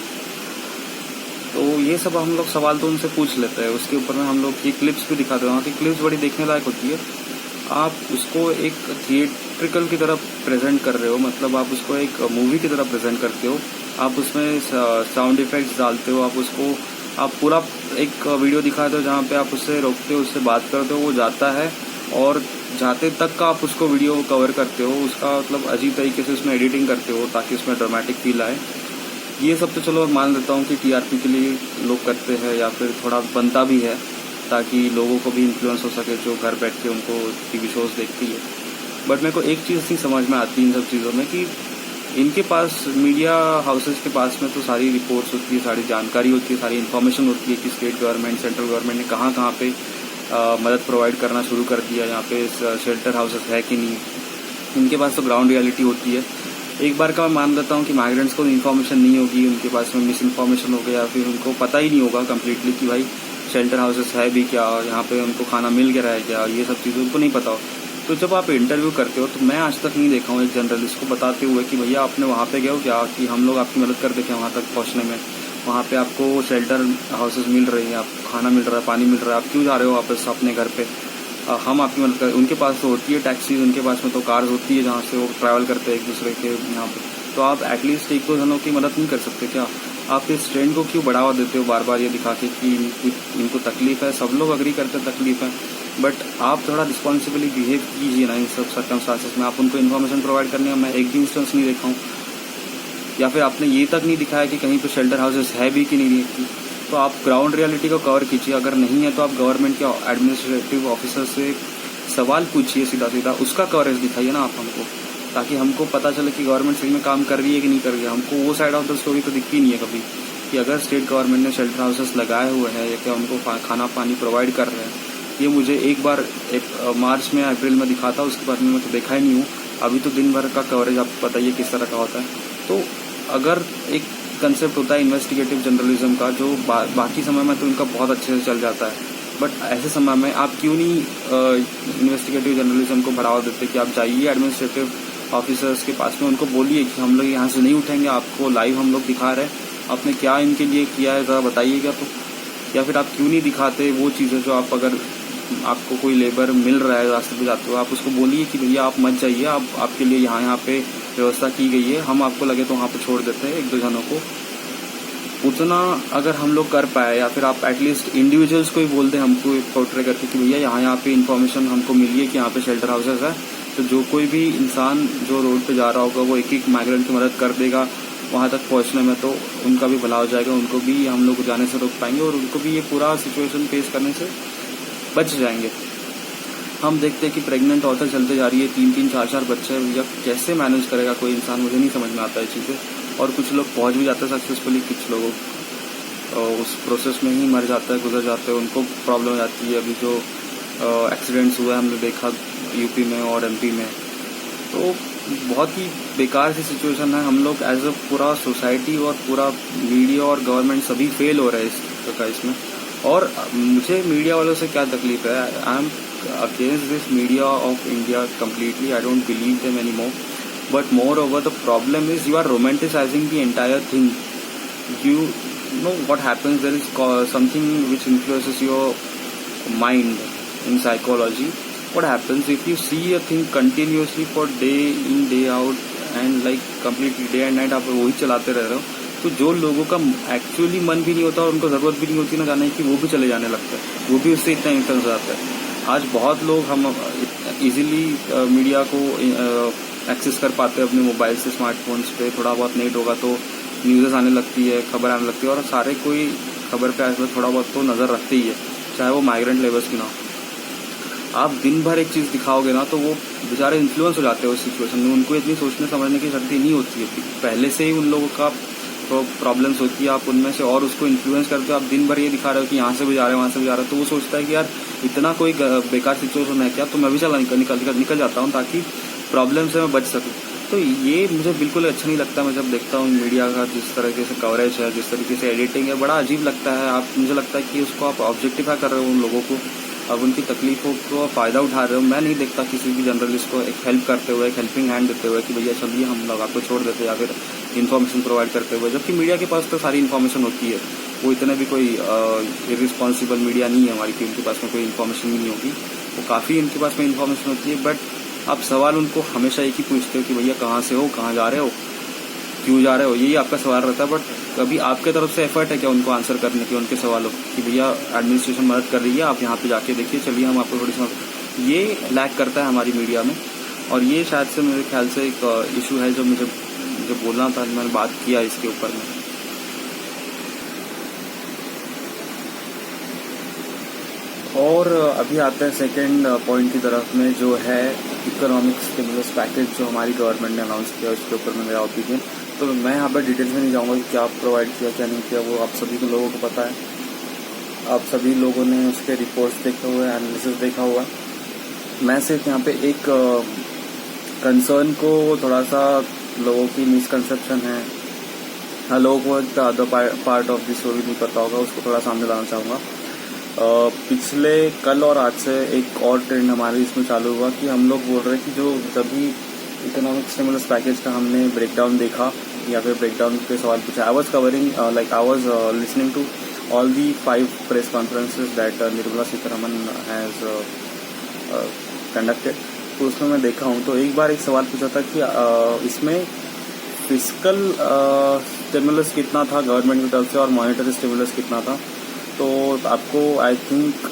S1: तो ये सब हम लोग सवाल तो उनसे पूछ लेते हैं। उसके ऊपर में हम लोग ये क्लिप्स भी दिखाते हैं। वहाँ की क्लिप्स बड़ी देखने लायक होती है। आप उसको एक थिएट्रिकल की तरह प्रेजेंट कर रहे हो, मतलब आप उसको एक मूवी की तरह प्रेजेंट करते हो। आप उसमें साउंड इफेक्ट्स डालते हो, आप पूरा एक वीडियो दिखाते हो जहाँ पे आप उससे रोकते हो, उससे बात करते हो, वो जाता है और जाते तक का आप उसको वीडियो कवर करते हो। उसका मतलब अजीब तरीके से उसमें एडिटिंग करते हो ताकि उसमें ड्रामेटिक फील आए। ये सब तो चलो मान लेता हूँ कि टीआरपी के लिए लोग करते हैं या फिर थोड़ा बनता भी है ताकि लोगों को भी इन्फ्लुएंस हो सके जो घर बैठ के उनको टीवी शोज़ देखती है। बट मेरे को एक चीज़ नहीं समझ में आती इन सब चीज़ों में कि इनके पास, मीडिया हाउसेस के पास में तो सारी रिपोर्ट्स होती है, सारी जानकारी होती है, सारी इन्फॉर्मेशन होती है कि स्टेट गवर्नमेंट, सेंट्रल गवर्नमेंट ने कहाँ कहाँ पे मदद प्रोवाइड करना शुरू कर दिया, यहाँ पे शेल्टर हाउसेस है कि नहीं। इनके पास तो ग्राउंड रियलिटी होती है। एक बार का मैं मान लेता हूँ कि माइग्रेंट्स को इन्फॉर्मेशन नहीं होगी, उनके पास में मिस इन्फॉर्मेशन हो गया या फिर उनको पता ही नहीं होगा कम्प्लीटली कि भाई शेल्टर हाउसेस है भी क्या, यहाँ पे उनको खाना मिल के रहा है क्या, ये सब चीज़ें उनको नहीं पता हो। तो जब आप इंटरव्यू करते हो तो मैं आज तक नहीं देखा हूँ एक जर्नलिस्ट को बताते हुए कि भैया आपने वहाँ पे गए हो क्या, कि हम लोग आपकी मदद कर देखें वहाँ तक पहुँचने में, वहाँ पे आपको शेल्टर हाउसेस मिल रही हैं, आपको खाना मिल रहा है, पानी मिल रहा है, आप क्यों जा रहे हो वापस अपने घर पे, हम आपकी मदद करें। उनके पास तो होती है टैक्सीज, उनके पास में तो कार्स होती है जहाँ से वो ट्रैवल करते हैं एक दूसरे के यहाँ पे। तो आप एटलीस्ट एक दो जनों की मदद नहीं कर सकते क्या? आप इस ट्रेंड को क्यों बढ़ावा देते हो बार बार ये दिखा के कि इनको तकलीफ है, सब लोग अग्री करते हैं तकलीफ है, बट आप थोड़ा रिस्पॉन्सिबली बिहेव कीजिए ना इन सब सर्कमस्टांसेस में। आप उनको इन्फॉर्मेशन प्रोवाइड करने का मैं एक भी इंस्टेंस नहीं देखा हूँ, या फिर आपने ये तक नहीं दिखाया कि कहीं पे शेल्टर हाउसेस है भी कि नहीं है। तो आप ग्राउंड रियलिटी को कवर कीजिए, अगर नहीं है तो आप गवर्नमेंट के एडमिनिस्ट्रेटिव ऑफिसर से सवाल पूछिए सीधा सीधा, उसका कवरेज दिखाइए ना आप हमको, ताकि हमको पता चले कि गवर्नमेंट सही में काम कर रही है कि नहीं कर रही है। हमको वो साइड ऑफ द स्टोरी तो दिखती नहीं है कभी कि अगर स्टेट गवर्नमेंट ने शेल्टर हाउसेस लगाए हुए हैं या क्या उनको खाना पानी प्रोवाइड कर रहे हैं। ये मुझे एक बार मार्च में अप्रैल में दिखा था, उसके बाद में मैं तो देखा ही नहीं हूँ। अभी तो दिन भर का कवरेज आपको बताइए किस तरह का होता है। तो अगर एक कंसेप्ट होता है इन्वेस्टिगेटिव जर्नलिज्म का जो बाकी समय में तो इनका बहुत अच्छे से चल जाता है, बट ऐसे समय में आप क्यों नहीं इन्वेस्टिगेटिव जर्नलिज्म को बढ़ावा देते कि आप जाइए एडमिनिस्ट्रेटिव ऑफिसर्स के पास में, उनको बोलिए कि हम लोग यहाँ से नहीं उठेंगे, आपको लाइव हम लोग दिखा रहे हैं, आपने क्या इनके लिए किया है ज़रा बताइएगा। तो या फिर आप क्यों नहीं दिखाते वो चीज़ें जो आप, अगर आपको कोई लेबर मिल रहा है रास्ते पे जाते हो, आप उसको बोलिए कि भैया आप मत जाइए, आपके लिए यहाँ पे व्यवस्था की गई है, हम आपको लगे तो वहाँ पे छोड़ देते हैं एक दो जनों को। उतना अगर हम लोग कर पाए, या फिर आप एटलीस्ट इंडिविजुअल्स को ही बोल दें हमको पोर्ट्रे करके कि भैया यहाँ पे इन्फॉर्मेशन हमको मिली है कि यहाँ पे शेल्टर हाउसेस है, तो जो कोई भी इंसान जो रोड पे जा रहा होगा वो एक एक माइग्रेंट की मदद कर देगा वहाँ तक पहुँचने में, तो उनका भी भला हो जाएगा, उनको भी हम लोग जाने से रोक पाएंगे और उनको भी ये पूरा सिचुएशन फेस करने से बच जाएंगे। हम देखते हैं कि प्रेग्नेंट औरतें चलते जा रही है, 3-3 4-4 बच्चे, या कैसे मैनेज करेगा कोई इंसान, मुझे नहीं समझ में आता है चीज़ें। और कुछ लोग पहुंच भी जाते हैं सक्सेसफुली, कुछ लोगों उस प्रोसेस में ही मर जाता है, गुजर जाते हैं, उनको प्रॉब्लम हो जाती है। अभी जो एक्सीडेंट्स हुआ है हमने देखा यूपी में और एमपी में, तो बहुत ही बेकार सी सिचुएशन है। हम लोग एज अ पूरा सोसाइटी और पूरा मीडिया और गवर्नमेंट सभी फेल हो रहे हैं इसमें। और मुझे मीडिया वालों से क्या तकलीफ है, I am against this media of India completely, I don't believe them any more, but moreover the problem is you are romanticizing the entire thing. You know what happens, there is something which influences your mind in psychology. What happens if you see a thing continuously for day in day out and like completely day and night आप वही चलाते रह रहे हो, तो जो लोगों का एक्चुअली मन भी नहीं होता और उनको ज़रूरत भी नहीं होती ना जाने की, वो भी चले जाने लगता है, वो भी उससे इतना इन्फ्लुएंस हो जाता है। आज बहुत लोग हम इजीली मीडिया को एक्सेस कर पाते हैं अपने मोबाइल से, स्मार्टफोन्स पे, थोड़ा बहुत नेट होगा तो न्यूज़ आने लगती है, खबर आने लगती है, और सारे कोई खबर पे आए थोड़ा बहुत तो नज़र रखते ही है, चाहे वो माइग्रेंट लेबर्स की ना हो। आप दिन भर एक चीज़ दिखाओगे ना तो वो बेचारे इन्फ्लुएंस हो जाते हैं उस सिचुएशन में, उनको इतनी सोचने समझने की शक्ति नहीं होती है, पहले से ही उन लोगों का प्रॉब्लम्स होती है, आप उनमें से और उसको इन्फ्लुएंस करते हो। आप दिन भर ये दिखा रहे हो कि यहाँ से भी जा रहे हैं वहाँ से भी जा रहे हो, तो वो सोचता है कि यार इतना कोई बेकार सिचुएशन है क्या, तो मैं भी चला निकल जाता हूँ ताकि प्रॉब्लम से मैं बच सकूँ। तो ये मुझे बिल्कुल अच्छा नहीं लगता। मैं जब देखता हूँ मीडिया का जिस तरीके से कवरेज है, जिस तरीके से एडिटिंग है, बड़ा अजीब लगता है। मुझे लगता है कि उसको आप ऑब्जेक्टिफाई कर रहे हो उन लोगों को, अब उनकी तकलीफ़ों को फ़ायदा उठा रहे हो। मैं नहीं देखता किसी भी जर्नलिस्ट को एक हेल्प करते हुए, एक हेल्पिंग हैंड देते हुए कि भैया चलिए हम लोग आपको छोड़ देते, या फिर इन्फॉर्मेशन प्रोवाइड करते हुए, जबकि मीडिया के पास तो सारी इन्फॉर्मेशन होती है। वो इतने भी कोई इर्रिस्पॉन्सिबल मीडिया नहीं है हमारी कि उनके पास में कोई इन्फॉर्मेशन नहीं होगी। वो काफ़ी उनके पास में इन्फॉर्मेशन होती है, बट आप सवाल उनको हमेशा एक ही पूछते हो कि भैया कहाँ से हो, कहाँ जा रहे हो, क्यों जा रहे हो, यही आपका सवाल रहता है। बट कभी आपके तरफ से एफर्ट है क्या उनको आंसर करने की उनके सवालों कि भैया एडमिनिस्ट्रेशन मदद कर रही है, आप यहाँ पे जाके देखिए, चलिए हम आपको थोड़ी सी, ये लैक करता है हमारी मीडिया में। और ये शायद से मेरे ख्याल से एक इशू है जो मुझे बोलना था, मैंने बात किया इसके ऊपर में। और अभी आते हैं सेकेंड पॉइंट की तरफ में, जो है इकोनॉमिक स्टिमुलस पैकेज जो हमारी गवर्नमेंट ने अनाउंस किया, उसके ऊपर में मेरा ओपिनियन। तो मैं यहाँ पर डिटेल्स में नहीं जाऊँगा कि क्या प्रोवाइड किया क्या नहीं किया, वो आप सभी लोगों को पता है। आप सभी लोगों ने उसके रिपोर्ट्स देखे हुए, एनालिसिस देखा हुआ। मैं सिर्फ यहाँ पे एक कंसर्न को, थोड़ा सा लोगों की मिसकंसेप्शन है, लोगों को other part of the story नहीं पता होगा, उसको थोड़ा सामने लाना चाहूँगा। पिछले कल और आज से एक और ट्रेंड हमारे इसमें चालू हुआ कि हम लोग बोल रहे हैं कि जो जब भी इकोनॉमिक स्टिमुलस पैकेज का हमने ब्रेकडाउन देखा या फिर ब्रेकडाउन पे सवाल पूछा, I was covering like I was listening to all the 5 press conferences that Nirmala Sitharaman has conducted. तो उसमें मैं देखा हूँ, तो एक बार एक सवाल पूछा था कि इसमें फिस्कल स्टिमुलस कितना था गवर्नमेंट की तरफ से और मॉनेटरी स्टिमुलस कितना था। तो आपको आई थिंक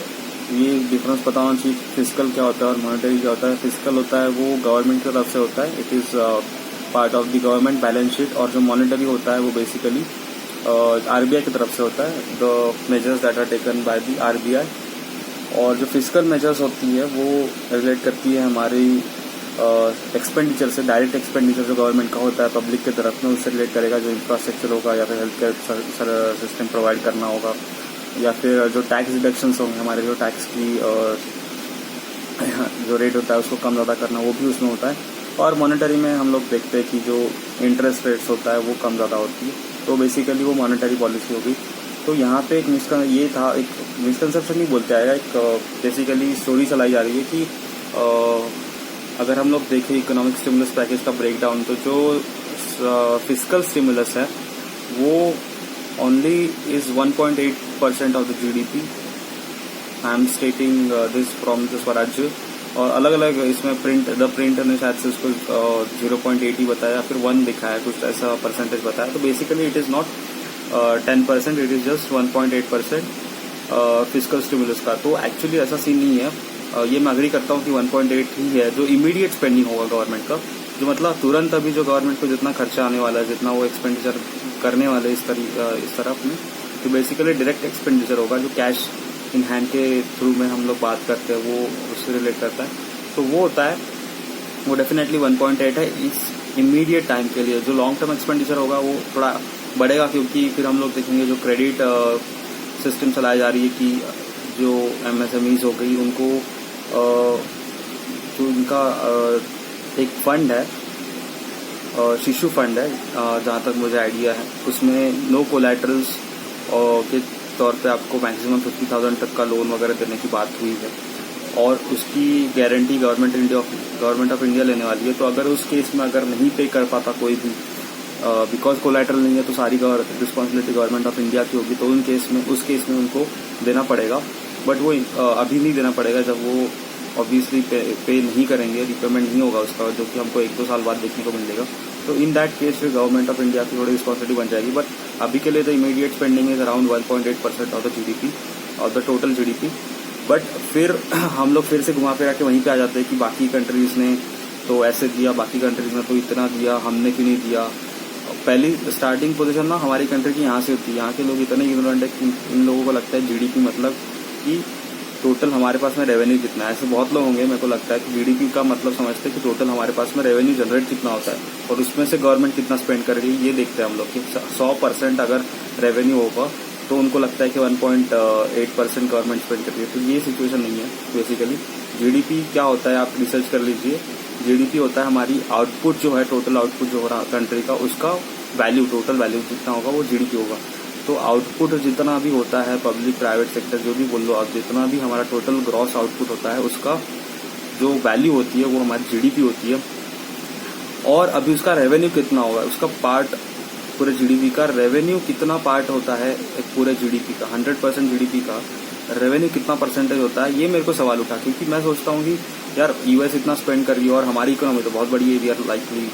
S1: ये डिफरेंस पता होना चाहिए, फिस्कल क्या होता है और मॉनेटरी क्या होता है। फिस्कल होता है वो गवर्नमेंट की तरफ से होता है, it is part of the government balance sheet, और जो मॉनेटरी होता है वो बेसिकली आरबीआई की तरफ से होता है, the measures that are taken by the RBI. और जो फिस्कल मेजर्स होती है वो रिलेट करती है हमारी एक्सपेंडिचर से, डायरेक्ट एक्सपेंडिचर जो गवर्नमेंट का होता है पब्लिक की तरफ में, उससे रिलेट करेगा, जो इंफ्रास्ट्रक्चर होगा या फिर हेल्थ केयर सिस्टम प्रोवाइड करना होगा, या फिर जो टैक्स डिडक्शंस होंगे हमारे, जो टैक्स की जो रेट होता है उसको कम ज़्यादा करना, वो भी उसमें होता है। और मॉनेटरी में हम लोग देखते हैं कि जो इंटरेस्ट रेट्स होता है वो कम ज़्यादा होती है, तो बेसिकली वो मॉनेटरी पॉलिसी होगी। तो यहाँ पे एक ये था, एक मिसकंसेप्शन नहीं बोलते आएगा, एक बेसिकली स्टोरी चलाई जा रही है कि अगर हम लोग देखें इकोनॉमिक स्टिमुलस पैकेज का ब्रेकडाउन, तो जो फिस्कल स्टिमुलस है वो only is 1.8% of the GDP. I am stating this from the स्वराज्य। और अलग अलग इसमें प्रिंट ने शायद से उसको 0.8 ही बताया, फिर 1 दिखाया, कुछ ऐसा परसेंटेज बताया। तो basically it is not 10%, it is just 1.8% fiscal stimulus का। तो एक्चुअली ऐसा सीन नहीं है, ये मैं एग्री करता हूँ कि 1.8 ही है जो इमीडिएट स्पेंडिंग होगा गवर्नमेंट का, जो मतलब तुरंत अभी जो गवर्नमेंट को जितना खर्चा आने वाला है, जितना वो एक्सपेंडिचर करने वाले इस तरफ में, तो बेसिकली डायरेक्ट एक्सपेंडिचर होगा, जो कैश इन हैंड के थ्रू में हम लोग बात करते हैं, वो उससे रिलेट करता है। तो वो होता है, वो डेफिनेटली 1.8 है इस इमीडिएट टाइम के लिए। जो लॉन्ग टर्म एक्सपेंडिचर होगा वो थोड़ा बढ़ेगा, क्योंकि फिर हम लोग देखेंगे जो क्रेडिट सिस्टम चलाई जा रही है कि जो MSMEs हो गई उनको जो उनका एक फंड है, शिशु फंड है, जहाँ तक मुझे आइडिया है, उसमें नो कोलैटरल्स के तौर पे आपको मैक्सिमम 50,000 तक का लोन वगैरह देने की बात हुई है, और उसकी गारंटी गवर्नमेंट ऑफ इंडिया लेने वाली है। तो अगर उस केस में अगर नहीं पे कर पाता कोई भी, बिकॉज कोलैटरल नहीं है, तो सारी रिस्पॉन्सिबिलिटी गवर्नमेंट ऑफ इंडिया की होगी, तो उस केस में उनको देना पड़ेगा। बट वो अभी नहीं देना पड़ेगा, जब वो ऑब्वियसली पे नहीं करेंगे, रिपेमेंट नहीं होगा उसका, जो कि हमको 1-2 साल बाद देखने को मिलेगा। तो इन दैट केस फिर गवर्नमेंट ऑफ इंडिया की थोड़ी रिस्पॉन्सिबिलिटी बन जाएगी। बट अभी के लिए the immediate spending is around 1.8% of the GDP, of the total GDP। But फिर हम लोग फिर से घुमा फिरा के वहीं पे आ जाते हैं कि बाकी कंट्रीज ने तो ऐसे दिया, बाकी कंट्रीज ने तो इतना दिया, हमने क्यों नहीं दिया। पहली स्टार्टिंग पोजीशन ना हमारी कंट्री की यहाँ से होती है। यहाँ के लोग इतने इग्नोरेंट है कि इन लोगों को लगता है GDP मतलब कि टोटल हमारे पास में रेवेन्यू कितना है। ऐसे बहुत लोग होंगे, मेरे को लगता है कि GDP का मतलब समझते हैं कि टोटल हमारे पास में रेवेन्यू जनरेट कितना होता है और उसमें से गवर्नमेंट कितना स्पेंड कर रही है, ये देखते हैं हम लोग कि 100% अगर रेवेन्यू होगा तो उनको लगता है कि 1.8% गवर्नमेंट स्पेंड कर रही है। तो ये सिचुएशन नहीं है। बेसिकली GDP क्या होता है आप रिसर्च कर लीजिए। GDP होता है हमारी आउटपुट जो है, टोटल आउटपुट जो हो रहा कंट्री का, उसका वैल्यू, टोटल वैल्यू जितना होगा वो GDP होगा। तो आउटपुट जितना भी होता है पब्लिक प्राइवेट सेक्टर जो भी बोल लो आप, जितना भी हमारा टोटल ग्रॉस आउटपुट होता है उसका जो वैल्यू होती है वो हमारी जीडीपी होती है। और अभी उसका रेवेन्यू कितना होगा, उसका पार्ट पूरे जीडीपी का रेवेन्यू कितना पार्ट होता है एक पूरे जीडीपी का, 100% जीडीपी का रेवेन्यू कितना परसेंटेज होता है, ये मेरे को सवाल उठा। क्योंकि मैं सोचता हूँ कि यार यूएस इतना स्पेंड कर रही है और हमारी इकोनॉमी तो बहुत बड़ी है, we are likely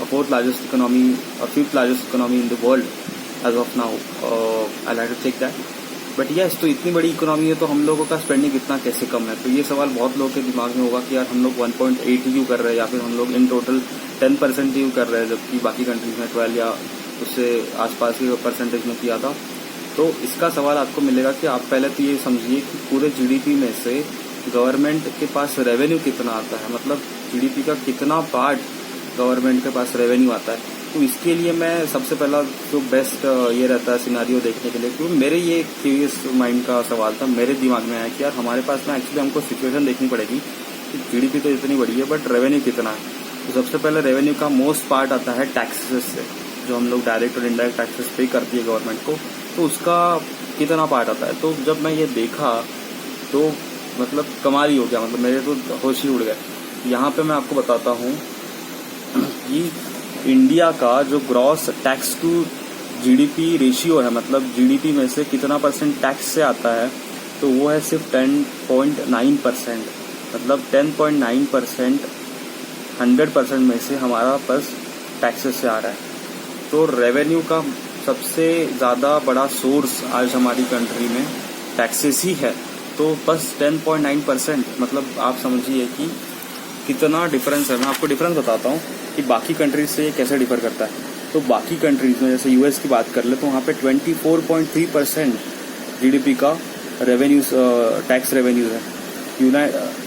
S1: fourth largest economy और fifth largest economy in the world as of now, I have to check that. But yes, तो इतनी बड़ी इकोनॉमी है तो हम लोगों का स्पेंडिंग इतना कैसे कम है? तो ये सवाल बहुत लोगों के दिमाग में होगा कि यार हम लोग 1.8 यू कर रहे हैं या फिर हम लोग इन टोटल 10% यू कर रहे हैं, जबकि बाकी कंट्रीज में 12 या उससे आसपास के परसेंटेज में किया था। तो इसका सवाल आपको मिलेगा कि आप पहले तो ये समझिए कि पूरे जीडीपी में से गवर्नमेंट के पास रेवेन्यू कितना आता है, मतलब जीडीपी का कितना पार्ट गवर्नमेंट के पास रेवेन्यू आता है। तो इसके लिए मैं सबसे पहला जो बेस्ट ये रहता है सिनारियो देखने के लिए, क्योंकि मेरे ये क्यूरियस माइंड का सवाल था, मेरे दिमाग में आया कि यार हमारे पास ना एक्चुअली हमको सिचुएशन देखनी पड़ेगी कि जीडीपी तो इतनी बड़ी है बट रेवेन्यू कितना है। तो सबसे पहले रेवेन्यू का मोस्ट पार्ट आता है टैक्सेस से, जो हम लोग डायरेक्ट और इनडायरेक्ट टैक्सेस पे करती है गवर्नमेंट को, तो उसका कितना पार्ट आता है। तो जब मैं ये देखा तो मतलब कमाल ही हो गया, मतलब मेरे तो होश ही उड़ गए। यहाँ पे मैं आपको बताता हूँ कि इंडिया का जो gross tax to GDP ratio है, मतलब जीडीपी में से कितना परसेंट टैक्स से आता है, तो वो है सिर्फ 10.9%। मतलब 10.9% 100% में से हमारा बस टैक्सेस से आ रहा है। तो रेवेन्यू का सबसे ज़्यादा बड़ा सोर्स आज हमारी कंट्री में टैक्सेस ही है। तो बस 10.9%, मतलब आप समझिए कि कितना डिफरेंस है। मैं आपको डिफरेंस बताता हूँ कि बाकी कंट्रीज से ये कैसे डिफर करता है। तो बाकी कंट्रीज में जैसे यूएस की बात कर ले तो वहाँ पे 24.3% जीडीपी का रेवेन्यू टैक्स रेवेन्यू है।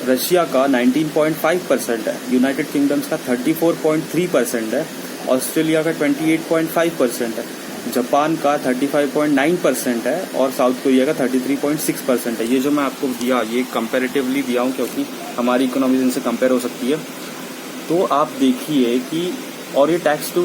S1: रशिया का 19.5% है, यूनाइटेड किंगडम्स का 34.3% है, ऑस्ट्रेलिया का 28.5% है, जापान का 35.9% है और साउथ कोरिया का 33.6% है। ये जो मैं आपको दिया ये कंपैरेटिवली दिया हूँ क्योंकि हमारी इकोनॉमी इनसे कंपेयर हो सकती है। तो आप देखिए कि और ये टैक्स टू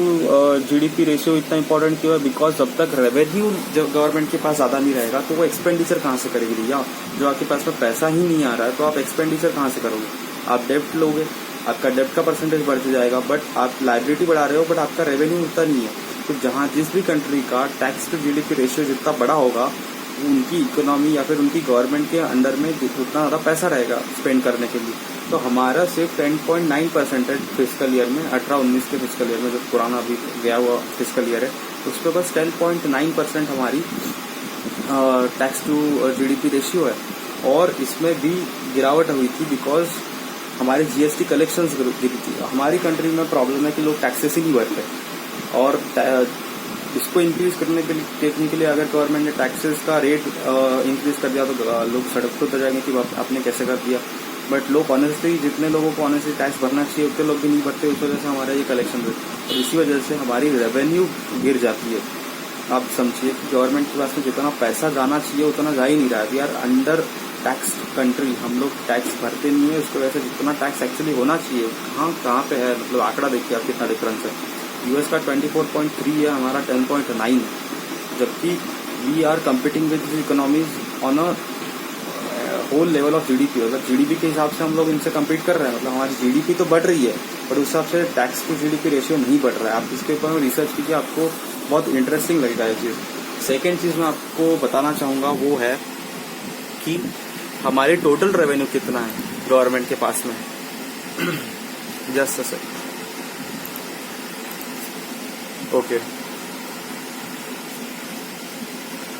S1: जीडीपी रेशियो इतना इंपॉर्टेंट क्यों है, बिकॉज जब तक रेवेन्यू जब गवर्नमेंट के पास ज़्यादा नहीं रहेगा तो वो एक्सपेंडिचर कहाँ से करेगी भैया। जो आपके पास में पैसा ही नहीं आ रहा है तो आप एक्सपेंडिचर कहाँ से करोगे? आप डेप्ट लोगे, आपका डेप्ट का परसेंटेज बढ़ते जाएगा, बट आप लाइबिलिटी बढ़ा रहे हो बट आपका रेवेन्यू उतना नहीं है। तो जहाँ जिस भी कंट्री का टैक्स टू जीडीपी रेशियो जितना बड़ा होगा उनकी इकोनॉमी या फिर उनकी गवर्नमेंट के अंडर में उतना ज़्यादा पैसा रहेगा स्पेंड करने के लिए। तो हमारा सिर्फ 10.9% है फिजिकल ईयर में, 18-19 के फिजिकल ईयर में जो पुराना अभी गया हुआ फिजिकल ईयर है उस पर बस 10.9% हमारी टैक्स टू जीडीपी रेशियो है। और इसमें भी गिरावट हुई थी बिकॉज हमारे जीएसटी कलेक्शंस गिरी थी। हमारी कंट्री में प्रॉब्लम है कि लोग टैक्सेस ही नहीं भरते और इसको इंक्रीज करने के लिए अगर गवर्नमेंट ने टैक्सेस का रेट इंक्रीज कर दिया तो लोग सड़क पर उतर जाएंगे कि आपने कैसे कर दिया। बट लोग ऑनेस्टली, जितने लोगों को ऑनेस्टली टैक्स भरना चाहिए उतने लोग भी नहीं भरते, उस वजह से हमारा ये कलेक्शन है और इसी वजह से हमारी रेवेन्यू गिर जाती है। आप समझिए कि गवर्नमेंट के पास में जितना पैसा जाना चाहिए उतना जा ही नहीं रहा है। We are under tax country, हम लोग टैक्स भरते नहीं है, उसकी वजह से जितना टैक्स एक्चुअली होना चाहिए कहाँ पे है, मतलब आंकड़ा देखिए आप कितना डिफरेंस है। यूएस का 24.3 है, हमारा 10.9 है, जबकि we are competing with economies on a whole level of GDP. अगर जीडीपी के हिसाब से हम लोग इनसे कम्पीट कर रहे हैं, मतलब हमारी जीडीपी तो बढ़ रही है बट उस हिसाब से टैक्स टू जीडीपी रेशियो नहीं बढ़ रहा है। आप इसके ऊपर में रिसर्च कीजिए, आपको बहुत इंटरेस्टिंग लगेगा ये चीज़। सेकेंड चीज़ मैं आपको बताना चाहूँगा वो है कि हमारे टोटल रेवेन्यू कितना है गवर्नमेंट के पास में। Just a second, okay.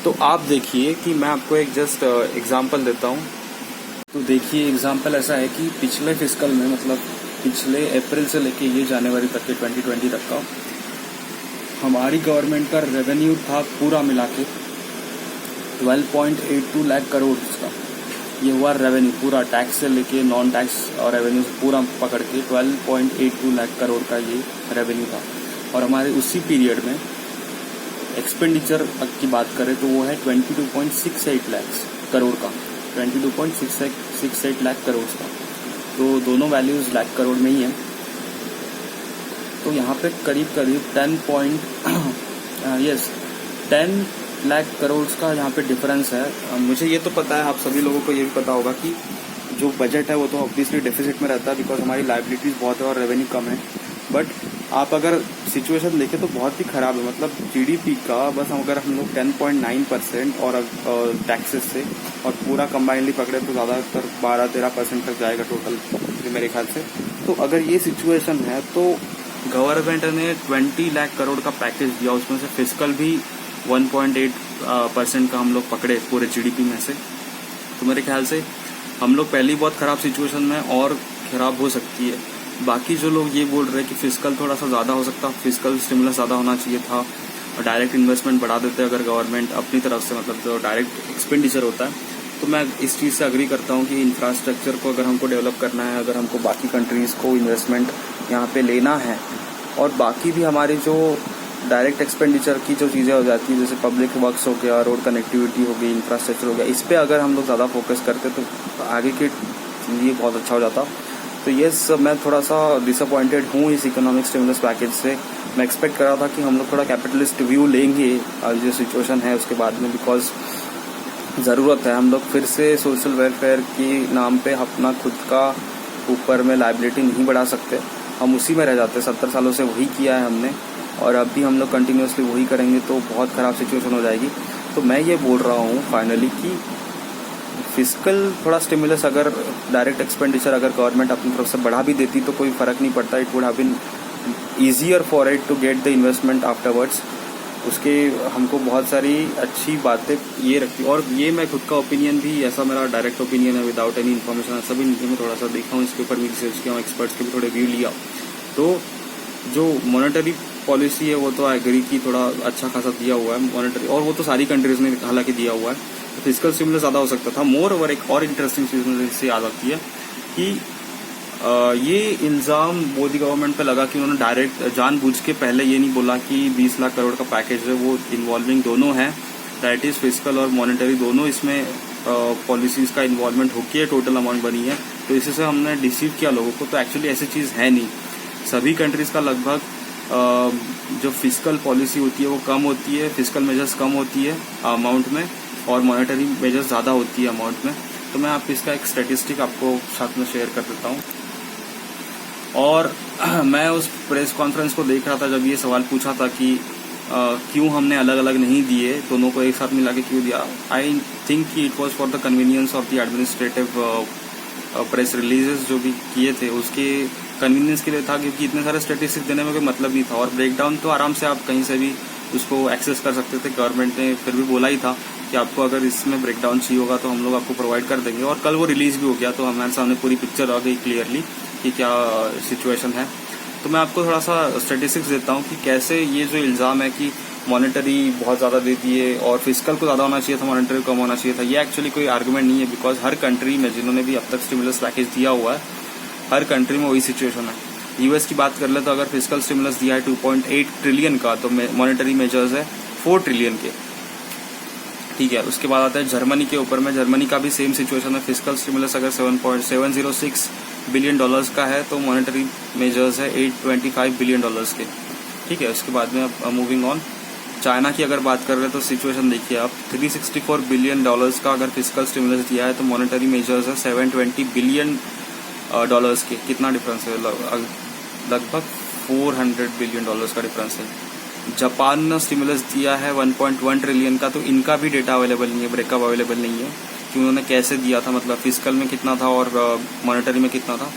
S1: तो आप देखिए कि मैं आपको एक जस्ट एग्जांपल देता हूँ। तो देखिए एग्जांपल ऐसा है कि पिछले फिस्कल में, मतलब पिछले अप्रैल से लेके ये जनवरी तक के 2020 तक का हमारी गवर्नमेंट का रेवेन्यू था पूरा मिला के 12.82 लाख करोड़ का। ये हुआ रेवेन्यू पूरा, टैक्स से लेके नॉन टैक्स और रेवेन्यू पूरा पकड़ के 12.82 लाख करोड़ का ये रेवेन्यू था। और हमारे उसी पीरियड में एक्सपेंडिचर की बात करें तो वो है 22.68 लाख करोड़ का, 22.68 लाख करोड़ का। तो दोनों वैल्यूज लाख करोड़ में ही है। तो यहाँ पे करीब 10 10 लाख करोड़ का यहाँ पे डिफरेंस है। मुझे ये तो पता है, आप सभी लोगों को ये भी पता होगा कि जो बजट है वो तो ऑब्वियसली डेफिसिट में रहता है, बिकॉज हमारी लाइबिलिटीज़ बहुत है और रेवेन्यू कम है। बट आप अगर सिचुएशन देखें तो बहुत ही ख़राब है। मतलब जीडीपी का बस अगर हम लोग 10.9% और टैक्सेस से और पूरा कंबाइनली पकड़े तो ज़्यादातर 12-13% तक जाएगा टोटल मेरे ख्याल से। तो अगर ये सिचुएशन है तो गवर्नमेंट ने 20 लाख करोड़ का पैकेज दिया, उसमें से फिस्कल भी 1.8% का हम लोग पकड़े पूरे जीडीपी में से। तो मेरे ख्याल से हम लोग पहले ही बहुत ख़राब सिचुएशन में और ख़राब हो सकती है। बाकी जो लोग ये बोल रहे हैं कि फिस्कल थोड़ा सा ज़्यादा हो सकता है, फिस्कल स्टिमुलस ज़्यादा होना चाहिए था और डायरेक्ट इन्वेस्टमेंट बढ़ा देते अगर गवर्नमेंट अपनी तरफ से, मतलब जो डायरेक्ट एक्सपेंडिचर होता है। तो मैं इस चीज़ से अग्री करता हूँ कि इंफ्रास्ट्रक्चर को अगर हमको डेवलप करना है, अगर हमको बाकी कंट्रीज़ को इन्वेस्टमेंट यहाँ पे लेना है और बाकी भी हमारी जो डायरेक्ट एक्सपेंडिचर की जो चीज़ें हो जाती हैं, जैसे पब्लिक वर्क्स हो गया, रोड कनेक्टिविटी हो गई, इंफ्रास्ट्रक्चर हो गया, इस पर अगर हम लोग ज़्यादा फोकस करते तो आगे के लिए बहुत अच्छा हो जाता। तो यस, मैं थोड़ा सा डिसअपॉइंटेड हूँ इस इकोनॉमिक स्टिमुलस पैकेज से। मैं एक्सपेक्ट कर रहा था कि हम लोग थोड़ा कैपिटलिस्ट व्यू लेंगे जो सिचुएशन है उसके बाद में, बिकॉज ज़रूरत है। हम लोग फिर से सोशल वेलफेयर के नाम पे अपना खुद का ऊपर में लाइबिलिटी नहीं बढ़ा सकते, हम उसी में रह जाते। 70 सालों से वही किया है हमने और अब भी हम लोग कंटिन्यूसली वही करेंगे तो बहुत ख़राब सिचुएशन हो जाएगी। तो मैं ये बोल रहा हूँ फाइनली कि फिस्कल थोड़ा स्टिमुलस, अगर डायरेक्ट एक्सपेंडिचर अगर गवर्नमेंट अपनी तरफ से बढ़ा भी देती तो कोई फ़र्क नहीं पड़ता। It would have been easier for it to get the investment afterwards. उसके हमको बहुत सारी अच्छी बातें ये रखती। और ये मैं खुद का ओपिनियन भी, ऐसा मेरा डायरेक्ट ओपिनियन है विदाउट एनी इन्फॉर्मेशन, ऐसा भी नहीं। मैं थोड़ा सा देखा हूँ इसके ऊपर भी, रिसर्च किया हूँ, एक्सपर्ट्स के भी थोड़े व्यू लिया। तो जो मॉनेटरी पॉलिसी है वो तो एग्री की थोड़ा अच्छा खासा दिया हुआ है मॉनेटरी, और वो तो सारी कंट्रीज ने हालांकि दिया हुआ है। तो फिजिकल स्टिमुलस ज़्यादा हो सकता था। मोर ओवर एक और इंटरेस्टिंग चीज़ मुझे इससे याद आती है कि ये इल्ज़ाम मोदी गवर्नमेंट पे लगा कि उन्होंने डायरेक्ट जानबूझ के पहले ये नहीं बोला कि 20 लाख करोड़ का पैकेज है, वो इन्वॉल्विंग दोनों है, दैट इज़ फिजिकल और मॉनेटरी दोनों इसमें पॉलिसीज़ का इन्वॉल्वमेंट होकर टोटल अमाउंट बनी है। तो इसी से हमने डिसीव किया लोगों को। तो एक्चुअली ऐसी चीज़ है नहीं। सभी कंट्रीज़ का लगभग जो फिजिकल पॉलिसी होती है वो कम होती है, फिजिकल मेजर्स कम होती है अमाउंट में और मॉनेटरी मेजर्स ज़्यादा होती है अमाउंट में। तो मैं आप इसका एक स्टैटिस्टिक आपको साथ में शेयर कर देता हूँ। और मैं उस प्रेस कॉन्फ्रेंस को देख रहा था जब ये सवाल पूछा था कि क्यों हमने अलग अलग नहीं दिए, दोनों को एक साथ मिला के क्यों दिया। आई थिंक कि it was for the convenience of the administrative press releases जो भी किए थे उसके कन्वीनियंस के लिए था, क्योंकि इतने सारे स्टैटिस्टिक्स देने में कोई मतलब नहीं था। और ब्रेकडाउन तो आराम से आप कहीं से भी उसको एक्सेस कर सकते थे। गवर्नमेंट ने फिर भी बोला ही था कि आपको अगर इसमें ब्रेकडाउन चाहिए होगा तो हम लोग आपको प्रोवाइड कर देंगे। और कल वो रिलीज भी हो गया, तो हमारे सामने पूरी पिक्चर आ गई क्लियरली कि क्या सिचुएशन है। तो मैं आपको थोड़ा सा स्टैटिस्टिक्स देता हूँ कि कैसे ये जो इल्ज़ाम है कि मॉनेटरी बहुत ज़्यादा देती है और फिजिकल को ज़्यादा होना चाहिए था, मॉनेटरी कम होना चाहिए था, ये एक्चुअली कोई आर्गूमेंट नहीं है। बिकॉज हर कंट्री में जिन्होंने भी अब तक स्टिमुलस पैकेज दिया हुआ है, हर कंट्री में वही सिचुएशन है। यूएस की बात कर ले तो अगर फिजिकल स्टिमुलस दिया है 2.8 ट्रिलियन का, तो मॉनेटरी मेजर्स है 4 ट्रिलियन के। ठीक है, उसके बाद आता है जर्मनी के ऊपर में। जर्मनी का भी सेम सिचुएशन है। फिजिकल स्टिमुलस अगर $7.706 बिलियन का है तो मॉनेटरी मेजर्स है $825 बिलियन के। ठीक है, उसके बाद में मूविंग ऑन, चाइना की अगर बात कर रहे हैं तो सिचुएशन देखिए आप, $364 बिलियन का अगर फिजिकल स्टिमुलस दिया है तो मॉनेटरी मेजर्स है $720 बिलियन के। कितना डिफरेंस है? लगभग $400 बिलियन का डिफरेंस है। जापान ने स्टिमुलस दिया है 1.1 ट्रिलियन का, तो इनका भी डेटा अवेलेबल नहीं है, ब्रेकअप अवेलेबल नहीं है कि उन्होंने कैसे दिया था, मतलब फिजिकल में कितना था और मॉनेटरी में कितना था।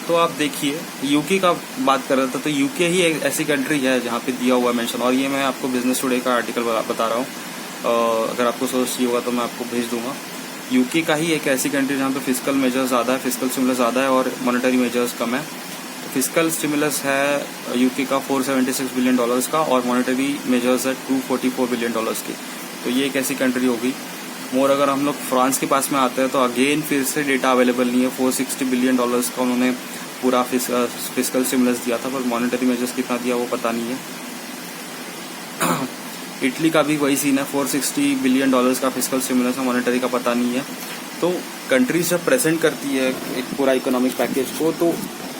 S1: तो आप देखिए, यूके का बात कर रहा था तो यूके ही एक ऐसी कंट्री है जहाँ पे दिया हुआ मेंशन, और ये मैं आपको बिजनेस टुडे का आर्टिकल बता रहा हूँ। अगर आपको सोर्स चाहिए होगा तो मैं आपको भेज दूंगा। यूके का ही एक ऐसी कंट्री जहाँ पे फिजिकल मेजर्स ज़्यादा है, फिजिकल स्टिमुलस ज़्यादा है और मॉनेटरी मेजर्स कम है। फिजिकल स्टिमुलस है यूके का $476 बिलियन का और मॉनेटरी मेजर्स है $244 बिलियन के। तो ये एक ऐसी कंट्री होगी। मोर अगर हम लोग फ्रांस के पास में आते हैं तो अगेन फिर से डेटा अवेलेबल नहीं है। $460 बिलियन का उन्होंने पूरा फिजिकल स्टिमुलस दिया था, पर मॉनेटरी मेजर्स कितना दिया वो पता नहीं है। इटली का भी वही सीन है, $460 बिलियन का फिजिकल स्टिमुलस है, मॉनेटरी का पता नहीं है। तो कंट्रीज जब प्रेजेंट करती है एक पूरा इकोनॉमिक पैकेज को, तो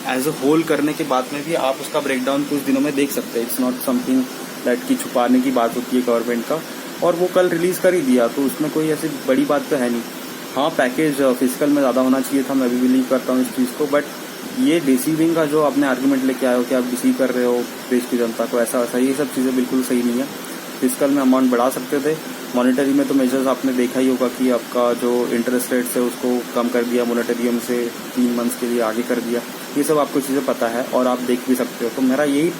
S1: एज अ होल करने के बाद में भी आप उसका ब्रेकडाउन कुछ दिनों में देख सकते हैं। इट्स नॉट समथिंग दैट की छुपाने की बात होती है गवर्नमेंट का, और वो कल रिलीज़ कर ही दिया, तो उसमें कोई ऐसी बड़ी बात तो है नहीं। हाँ, पैकेज फिजिकल में ज़्यादा होना चाहिए था, मैं भी बिलीव करता हूँ इस चीज़ को, बट ये डिसीविंग का जो आपने आर्गूमेंट लेके आए हो कि आप डिसीव कर रहे हो देश की जनता को, ऐसा वैसा, ये सब चीज़ें बिल्कुल सही नहीं है। फिजिकल में अमाउंट बढ़ा सकते थे, मॉनेटरी में तो मेजर्स आपने देखा ही होगा कि आपका जो इंटरेस्ट रेट है उसको कम कर दिया, मॉनेटरियम से 3 मंथ्स के लिए आगे कर दिया, ये सब आपको चीज़ें पता है और आप देख भी सकते हो। तो मेरा यही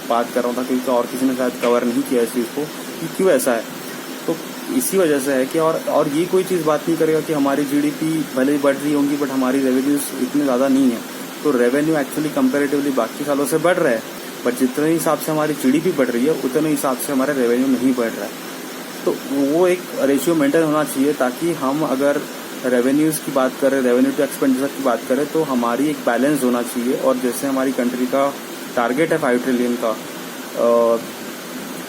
S1: बात कर रहा था, क्योंकि और किसी ने शायद कवर नहीं किया इस चीज़ को कि क्यों ऐसा है। तो इसी वजह से है कि और ये कोई चीज़ बात नहीं करेगा कि हमारी जीडीपी भले ही बढ़ रही होंगी बट हमारी रेवेन्यूज इतने ज़्यादा नहीं है। तो रेवेन्यू एक्चुअली कंपैरेटिवली बाकी सालों से बढ़ रहा है, बट जितने हिसाब से हमारी जीडीपी बढ़ रही है उतने हिसाब से हमारा रेवेन्यू नहीं बढ़ रहा है। तो वो एक रेशियो मेंटेन होना चाहिए, ताकि हम अगर रेवेन्यूज़ की बात करें, रेवेन्यू टू एक्सपेंडिचर की बात करें, तो हमारी एक बैलेंस होना चाहिए। और जैसे हमारी कंट्री का टारगेट है 5 ट्रिलियन का,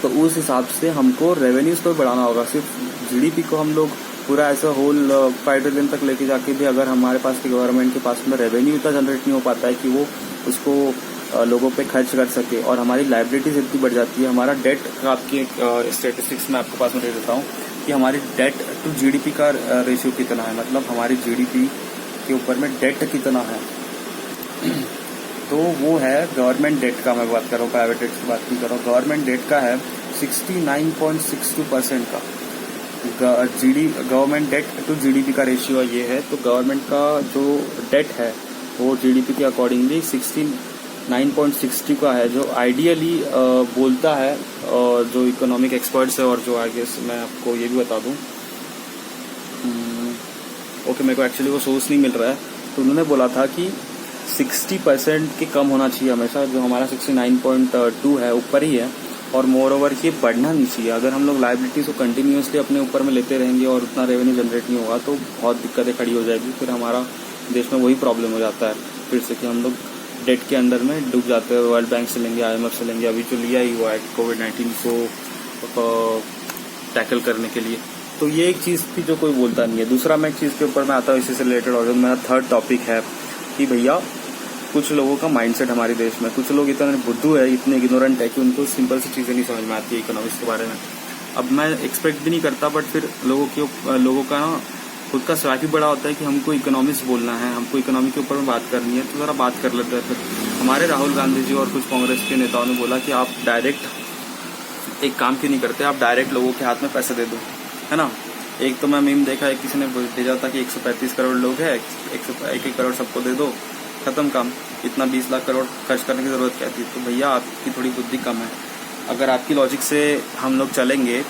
S1: तो उस हिसाब से हमको रेवेन्यूज़ को बढ़ाना होगा। सिर्फ जीडीपी को हम लोग पूरा ऐसा होल 5 ट्रिलियन तक लेके जाके भी अगर हमारे पास की गवर्नमेंट के पास में रेवेन्यू इतना जनरेट नहीं हो पाता है कि वो उसको लोगों पे खर्च कर सके, और हमारी लाइबिलिटीज इतनी बढ़ जाती है, हमारा डेट का आपकी स्टेटिस्टिक्स में आपके पास में दे देता हूँ कि हमारी डेट टू जीडीपी का रेशियो कितना है, मतलब हमारी जीडीपी के ऊपर में डेट कितना है। तो वो है गवर्नमेंट डेट का, मैं बात कर रहा हूँ, प्राइवेट डेट की बात नहीं कर रहा हूँ। गवर्नमेंट डेट का है 69.62% का गवर्नमेंट डेट टू जीडीपी का रेशियो ये है। तो गवर्नमेंट का जो डेट है वो जीडीपी के अकॉर्डिंगली 69.60 का है, जो आइडियली बोलता है जो इकोनॉमिक एक्सपर्ट्स है, और जो आई गेस मैं आपको ये भी बता दूं, ओके, मेरे को एक्चुअली वो सोर्स नहीं मिल रहा है, तो उन्होंने बोला था कि 60% के कम होना चाहिए हमेशा, जो हमारा 69.2 है ऊपर ही है, और मोर ओवर ये बढ़ना नहीं चाहिए। अगर हम लोग लाइबिलिटीज को कंटिन्यूसली अपने ऊपर में लेते रहेंगे और उतना रेवेन्यू जनरेट नहीं होगा तो बहुत दिक्कतें खड़ी हो जाएगी। फिर हमारा देश में वही प्रॉब्लम हो जाता है फिर से कि हम लोग डेट के अंदर में डूब जाते हैं। वर्ल्ड बैंक से लेंगे, IMF से लेंगे, अभी जो लिया ही हुआ है कोविड-19 को टैकल करने के लिए। तो ये एक चीज़ थी जो कोई बोलता नहीं है। दूसरा मैं एक चीज़ के ऊपर मैं आता हूँ, इसी से रिलेटेड, और मेरा थर्ड टॉपिक है कि भैया कुछ लोगों का माइंडसेट हमारे देश में, कुछ लोग इतने बुद्धू है, इतने इग्नोरेंट है कि उनको सिंपल सी चीज़ें नहीं समझ में आती है इकोनॉमिक्स के बारे में। अब मैं एक्सपेक्ट भी नहीं करता, बट फिर लोगों का ना खुद का स्वार्थ भी बड़ा होता है कि हमको इकोनॉमिक्स बोलना है, हमको इकोनॉमी के ऊपर में बात करनी है, तो ज़रा बात कर लेते हैं। फिर हमारे राहुल गांधी जी और कुछ कांग्रेस के नेताओं ने बोला कि आप डायरेक्ट एक काम क्यों नहीं करते, आप डायरेक्ट लोगों के हाथ में पैसे दे दो, है ना। एक तो मैं मीम देखा है, किसी ने भेजा था कि 135 करोड़ लोग हैं, 1 करोड़ सबको दे दो, खत्म काम, इतना 20 लाख करोड़ खर्च करने की ज़रूरत क्या थी। तो भैया आपकी थोड़ी बुद्धि कम है। अगर आपकी लॉजिक से हम लोग चलेंगे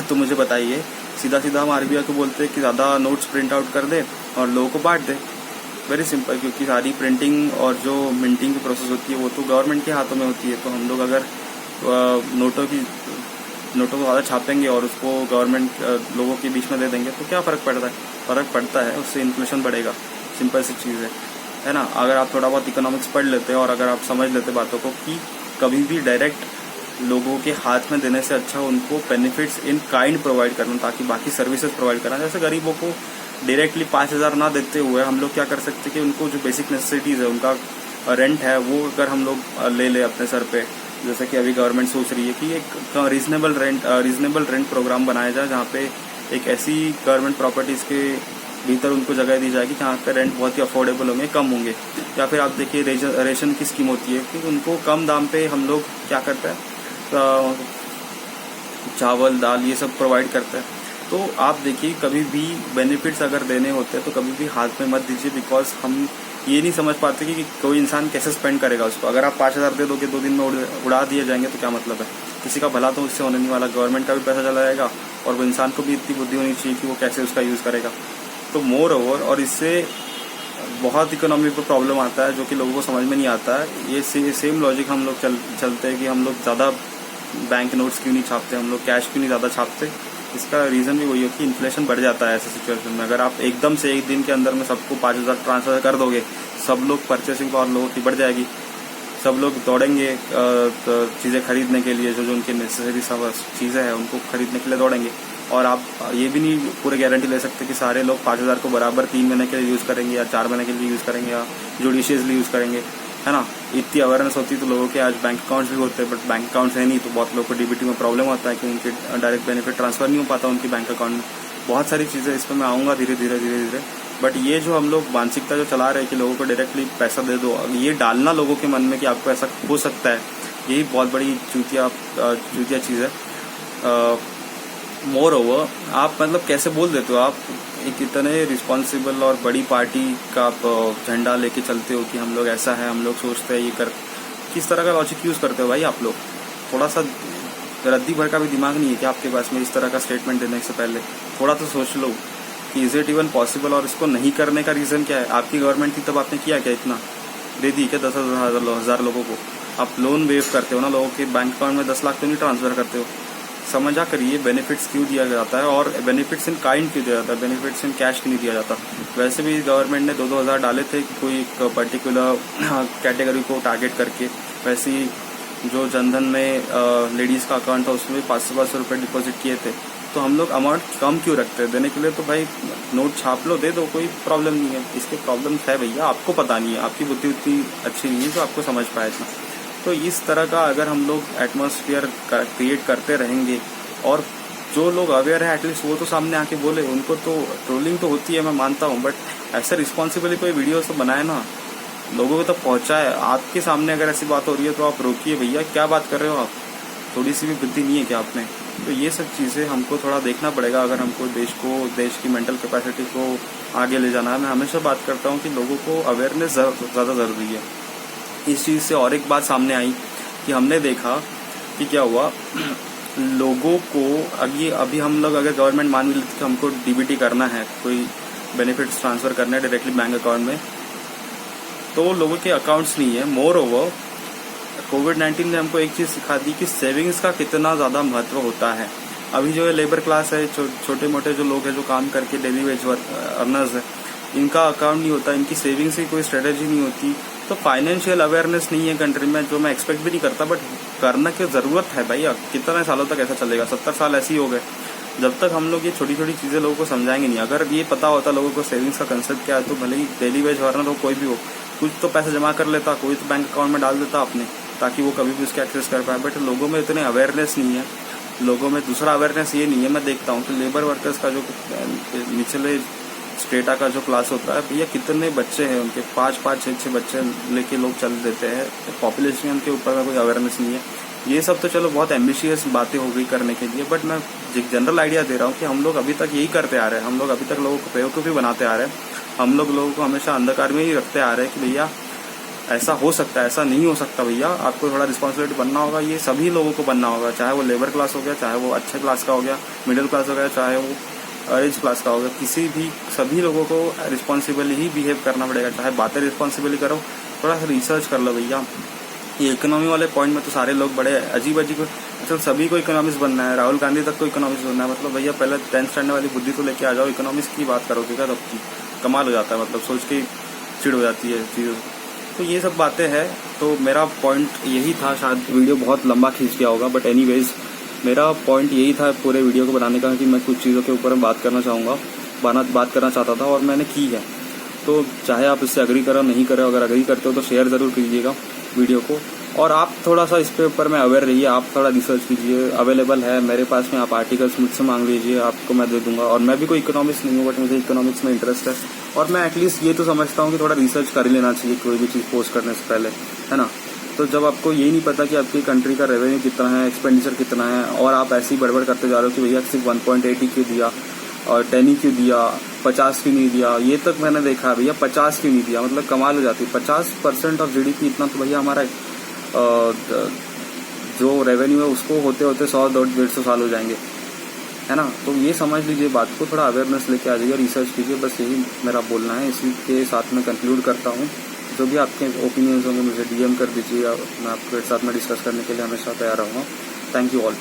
S1: तो मुझे बताइए, सीधा सीधा हम RBI को बोलते हैं कि ज़्यादा नोट्स प्रिंट आउट कर दे और लोगों को बांट दे। वेरी सिंपल, क्योंकि सारी प्रिंटिंग और जो मिंटिंग की प्रोसेस होती है वो तो गवर्नमेंट के हाथों में होती है। तो हम लोग अगर नोटों को ज़्यादा छापेंगे और उसको गवर्नमेंट लोगों के बीच में दे देंगे तो क्या फ़र्क पड़ता है? फ़र्क पड़ता है, उससे इन्फ्लेशन बढ़ेगा। सिंपल सी चीज़ है ना। अगर आप थोड़ा बहुत इकोनॉमिक्स पढ़ लेते हैं और अगर आप समझ लेते बातों को कि कभी भी डायरेक्ट लोगों के हाथ में देने से अच्छा उनको बेनिफिट्स इन काइंड प्रोवाइड करना, ताकि बाकी सर्विसेज प्रोवाइड करना। जैसे गरीबों को डायरेक्टली 5,000 ना देते हुए हम लोग क्या कर सकते हैं कि उनको जो बेसिक नेसेसिटीज़ है, उनका रेंट है, वो अगर हम लोग ले ले अपने सर पे, जैसे कि अभी गवर्नमेंट सोच रही है कि एक रीजनेबल रेंट प्रोग्राम बनाया जाए, जहाँ पे एक ऐसी गवर्नमेंट प्रॉपर्टीज़ के भीतर उनको जगह दी जाएगी जहाँ पे रेंट बहुत ही अफोर्डेबल होंगे, कम होंगे। या फिर आप देखिए रेशन की स्कीम होती है कि उनको कम दाम पे हम लोग क्या करते हैं, चावल दाल ये सब प्रोवाइड करते हैं। तो आप देखिए, कभी भी बेनिफिट्स अगर देने होते हैं तो कभी भी हाथ में मत दीजिए, बिकॉज हम ये नहीं समझ पाते कि कोई इंसान कैसे स्पेंड करेगा उसको। अगर आप 5,000 दे दोगे, 2 दिन में उड़ा दिए जाएंगे तो क्या मतलब है? किसी का भला तो उससे होने नहीं वाला, गवर्नमेंट का भी पैसा चला जाएगा और वो इंसान को भी इतनी बुद्धि होनी चाहिए कि वो कैसे उसका यूज़ करेगा। तो मोर ओवर, और इससे बहुत इकोनॉमी पर प्रॉब्लम आता है जो कि लोगों को समझ में नहीं आता है। ये सेम लॉजिक हम लोग चलते हैं कि हम लोग ज़्यादा बैंक नोट्स क्यों नहीं छापते, हम लोग कैश क्यों नहीं ज़्यादा छापते। इसका रीज़न भी वही है कि इन्फ्लेशन बढ़ जाता है ऐसे सिचुएशन में। अगर आप एकदम से एक दिन के अंदर में सबको 5,000 ट्रांसफर कर दोगे, सब लोग परचेसिंग पावर लोगों की बढ़ जाएगी, सब लोग दौड़ेंगे चीज़ें खरीदने के लिए, जो उनकी नेसेसरी सब चीज़ें हैं उनको खरीदने के लिए दौड़ेंगे। और आप ये भी नहीं पूरे गारंटी ले सकते कि सारे लोग 5,000 को बराबर 3 महीने के लिए यूज़ करेंगे या 4 महीने के लिए यूज़ करेंगे या जुडिशियसली यूज़ करेंगे। है ना। इतनी अवेयरनेस होती तो लोगों के आज बैंक अकाउंट्स भी होते हैं, बट बैंक अकाउंट्स है नहीं, तो बहुत लोगों को डीबीटी में प्रॉब्लम होता है कि उनके डायरेक्ट बेनिफिट ट्रांसफर नहीं हो पाता उनकी बैंक अकाउंट में। बहुत सारी चीज़ें इस पर मैं आऊँगा धीरे धीरे। बट ये जो हम लोग मानसिकता जो चला रहे हैं कि लोगों को डायरेक्टली पैसा दे दो, ये डालना लोगों के मन में कि आपको ऐसा हो सकता है, यही बहुत बड़ी चूतिया चीज़ है। मोर ओवर आप मतलब कैसे बोल देते हो, आप एक इतने रिस्पॉन्सिबल और बड़ी पार्टी का आप झंडा लेके चलते हो कि हम लोग ऐसा है, हम लोग सोचते हैं ये कर, किस तरह का लॉजिक यूज़ करते हो भाई आप लोग? थोड़ा सा रद्दी भर का भी दिमाग नहीं है कि आपके पास में इस तरह का स्टेटमेंट देने से पहले? थोड़ा तो सोच लो कि इज इट इवन पॉसिबल, और इसको नहीं करने का रीज़न क्या है? आपकी गवर्नमेंट थी तब आपने किया क्या? इतना दे दी क्या 10,000 लोगों को? आप लोन वेव करते हो ना, लोगों के बैंक अकाउंट में 10 लाख तो नहीं ट्रांसफर करते हो? समझा करिए बेनिफिट्स क्यों दिया जाता है, और बेनिफिट्स इन काइंड क्यों दिया जाता है, बेनिफिट्स इन कैश क्यों नहीं दिया जाता? वैसे भी गवर्नमेंट ने 2-2 हज़ार डाले थे कोई एक पर्टिकुलर कैटेगरी को टारगेट करके। वैसे ही जो जनधन में लेडीज़ का अकाउंट था उसमें 500 रुपये डिपॉजिट किए थे, तो हम लोग अमाउंट कम क्यों रखते हैं देने के लिए? तो भाई नोट छाप लो, दे दो, कोई प्रॉब्लम नहीं है। इसके प्रॉब्लम है भैया, आपको पता नहीं है, आपकी बुद्धि उतनी अच्छी नहीं है जो आपको समझ पाए इतना। तो इस तरह का अगर हम लोग एटमॉस्फेयर क्रिएट करते रहेंगे, और जो लोग अवेयर है एटलीस्ट वो तो सामने आके बोले, उनको तो ट्रोलिंग तो होती है मैं मानता हूँ, बट ऐसे रिस्पॉन्सिबली कोई वीडियो तो बनाए ना, लोगों को तो पहुँचाए। आपके सामने अगर ऐसी बात हो रही है तो आप रोकिए भैया, क्या बात कर रहे हो आप? थोड़ी सी भी बुद्धि नहीं है क्या आप में? तो ये सब चीज़ें हमको थोड़ा देखना पड़ेगा अगर हमको देश की मेंटल कैपेसिटी को आगे ले जाना है। मैं हमेशा बात करता हूँ कि लोगों को अवेयरनेस ज़्यादा ज़रूरी है। इस चीज़ से और एक बात सामने आई कि हमने देखा कि क्या हुआ, लोगों को अभी हम लोग अगर गवर्नमेंट मान भी लेती कि हमको डीबीटी करना है, कोई बेनिफिट्स ट्रांसफ़र करना है डायरेक्टली बैंक अकाउंट में, तो लोगों के अकाउंट्स नहीं है। मोर ओवर कोविड-19 ने हमको एक चीज़ सिखा दी कि सेविंग्स का कितना ज़्यादा महत्व होता है। अभी जो लेबर क्लास है, छोटे मोटे जो लोग हैं जो काम करके डेली वेज अर्नर्स है, इनका अकाउंट नहीं होता, इनकी सेविंग्स की कोई स्ट्रेटेजी नहीं होती, तो फाइनेंशियल अवेयरनेस नहीं है कंट्री में, जो मैं एक्सपेक्ट भी नहीं करता, बट करना की ज़रूरत है भाई। कितने सालों तक ऐसा चलेगा? 70 साल ऐसे ही हो गए। जब तक हम लोग ये छोटी छोटी चीज़ें लोगों को समझाएंगे नहीं, अगर ये पता होता लोगों को सेविंग्स का कंसेप्ट क्या है, तो भले ही डेली वेज अर्नर हो कोई भी हो, कुछ तो पैसा जमा कर लेता, कोई तो बैंक अकाउंट में डाल देता अपने, ताकि वो कभी भी उसके एक्सेस कर पाए। बट लोगों में इतने अवेयरनेस नहीं है। लोगों में दूसरा अवेयरनेस ये नहीं है, मैं देखता हूँ कि लेबर वर्कर्स का जो निचले स्टेटा का जो क्लास होता है, भैया कितने बच्चे हैं उनके, 5-5, 6-6 बच्चे लेके लोग चल देते हैं। पॉपुलेशन के ऊपर में कोई अवेयरनेस नहीं है। ये सब तो चलो बहुत एम्बिशियस बातें हो गई करने के लिए, बट मैं एक जनरल आइडिया दे रहा हूँ कि हम लोग अभी तक यही करते आ रहे हैं। हम लोग अभी तक लोगों को बेवकूफ़ी बनाते आ रहे हैं। हम लोगों को हमेशा अंधकार में ही रखते आ रहे हैं कि भैया ऐसा हो सकता है, ऐसा नहीं हो सकता। भैया आपको थोड़ा रिस्पॉन्सिबिलिटी बनना होगा, ये सभी लोगों को बनना होगा, चाहे वो लेबर क्लास हो गया, चाहे वो अच्छे क्लास का हो गया, मिडिल क्लास हो गया, चाहे वो एज क्लास का हो गया, सभी लोगों को रिस्पॉन्सिबली ही बिहेव करना पड़ेगा। चाहे बातें रिस्पॉन्सिबली करो, थोड़ा सा रिसर्च कर लो भैया। ये इकोनॉमी वाले पॉइंट में तो सारे लोग बड़े अजीब मतलब सभी को इकोनॉमिक्स बनना है, राहुल गांधी तक को इकोनॉमिक्स बनना है। मतलब भैया पहले 10th स्टैंडर्ड वाली बुद्धि तो लेके आ जाओ, इकोनॉमिक्स की बात करोगे क्या? तब कमाल हो जाता है, मतलब सोच के चिड़ हो जाती है चीज़। तो ये सब बातें हैं। तो मेरा पॉइंट यही था, शायद वीडियो बहुत लंबा खींच गया होगा, बट एनीवेज मेरा पॉइंट यही था पूरे वीडियो को बनाने का कि मैं कुछ चीज़ों के ऊपर बात करना चाहता था और मैंने की है। तो चाहे आप इससे अग्री करो नहीं करो, अगर अग्री करते हो तो शेयर ज़रूर कीजिएगा वीडियो को, और आप थोड़ा सा इस पे ऊपर में अवेयर रहिए। आप थोड़ा रिसर्च कीजिए, अवेलेबल है मेरे पास में, आप आर्टिकल्स मुझसे मांग लीजिए, आपको मैं दे दूंगा। और मैं भी कोई इकोनॉमिक्स नहीं हूँ, बट मुझे इकोनॉमिक्स में इंटरेस्ट है, और मैं एटलीस्ट ये तो समझता हूँ कि थोड़ा रिसर्च कर ही लेना चाहिए कोई भी चीज़ पोस्ट करने से पहले, है ना। तो जब आपको यही नहीं पता कि आपकी कंट्री का रेवेन्यू कितना है, एक्सपेंडिचर कितना है, और आप ऐसे ही बड़बड़ करते जा रहे हो कि भैया सिर्फ 1.8 ही क्यों दिया और 10 ही क्यों दिया, 50 क्यों नहीं दिया, ये तक मैंने देखा है भैया। 50 क्यों नहीं दिया, मतलब कमाल हो जाती है। 50% ऑफ GDP, इतना तो भैया हमारा जो रेवेन्यू है उसको होते होते 100-150 साल हो जाएंगे, है ना। तो ये समझ लीजिए बात को, थोड़ा अवेयरनेस लेके आ जाइए, रिसर्च कीजिए, बस यही मेरा बोलना है। इसी के साथ मैं कंक्लूड करता हूँ। जो भी आपके ओपिनियंस होंगे मुझे DM कर दीजिए, मैं आपके साथ में डिस्कस करने के लिए हमेशा तैयार रहूँगा। Thank you all.